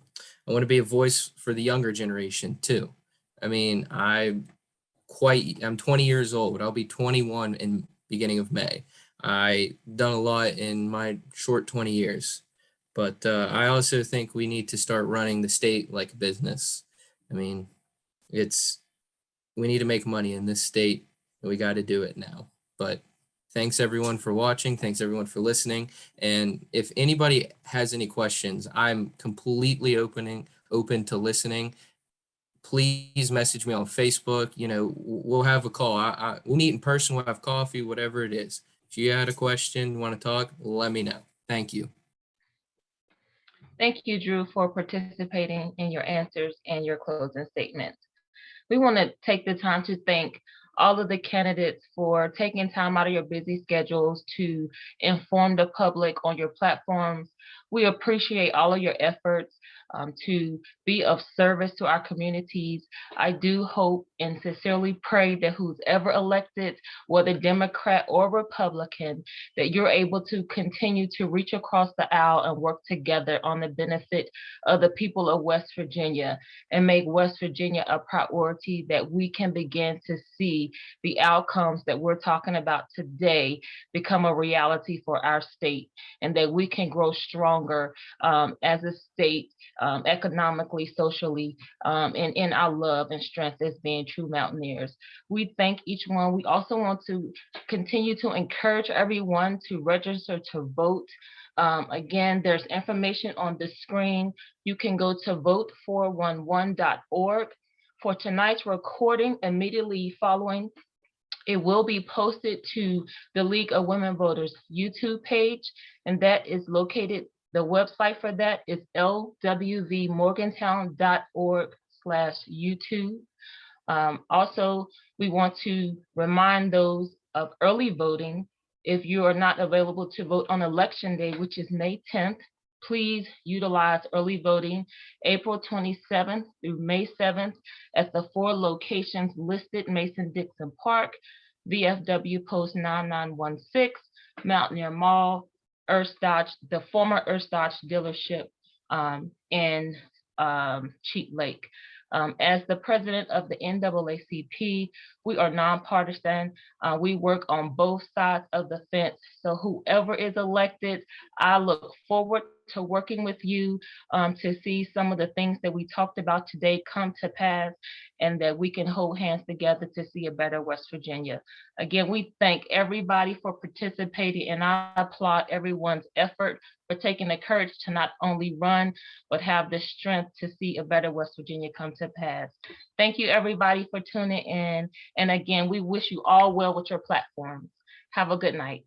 I want to be a voice for the younger generation too. I mean, I'm 20 years old. I'll be 21 in beginning of May. I done a lot in my short 20 years, but I also think we need to start running the state like a business. I mean, we need to make money in this state and we got to do it now. But thanks everyone for watching. Thanks everyone for listening. And if anybody has any questions, I'm completely open to listening. Please message me on Facebook. You know, we'll have a call. We'll meet in person. We'll have coffee, whatever it is. If you had a question, want to talk, let me know. Thank you. Thank you, Drew, for participating in your answers and your closing statements. We want to take the time to thank all of the candidates for taking time out of your busy schedules to inform the public on your platforms. We appreciate all of your efforts to be of service to our communities. I do hope and sincerely pray that who's ever elected, whether Democrat or Republican, that you're able to continue to reach across the aisle and work together on the benefit of the people of West Virginia and make West Virginia a priority, that we can begin to see the outcomes that we're talking about today become a reality for our state, and that we can grow stronger as a state, economically, socially, and in our love and strength as being true mountaineers. We thank each one. We also want to continue to encourage everyone to register to vote. Again, there's information on the screen. You can go to vote411.org. For tonight's recording, immediately following, it will be posted to the League of Women Voters YouTube page, and that is located, the website for that is lwvmorgantown.org/YouTube. Also, we want to remind those of early voting. If you are not available to vote on Election Day, which is May 10th, please utilize early voting April 27th through May 7th at the 4 locations listed: Mason-Dixon Park, VFW Post 9916, Mountaineer Mall, the former Earth Dodge dealership in Cheat Lake. As the president of the NAACP, we are nonpartisan. We work on both sides of the fence. So whoever is elected, I look forward to working with you to see some of the things that we talked about today come to pass, and that we can hold hands together to see a better West Virginia. Again, we thank everybody for participating, and I applaud everyone's effort for taking the courage to not only run, but have the strength to see a better West Virginia come to pass. Thank you, everybody, for tuning in. And again, we wish you all well with your platforms. Have a good night.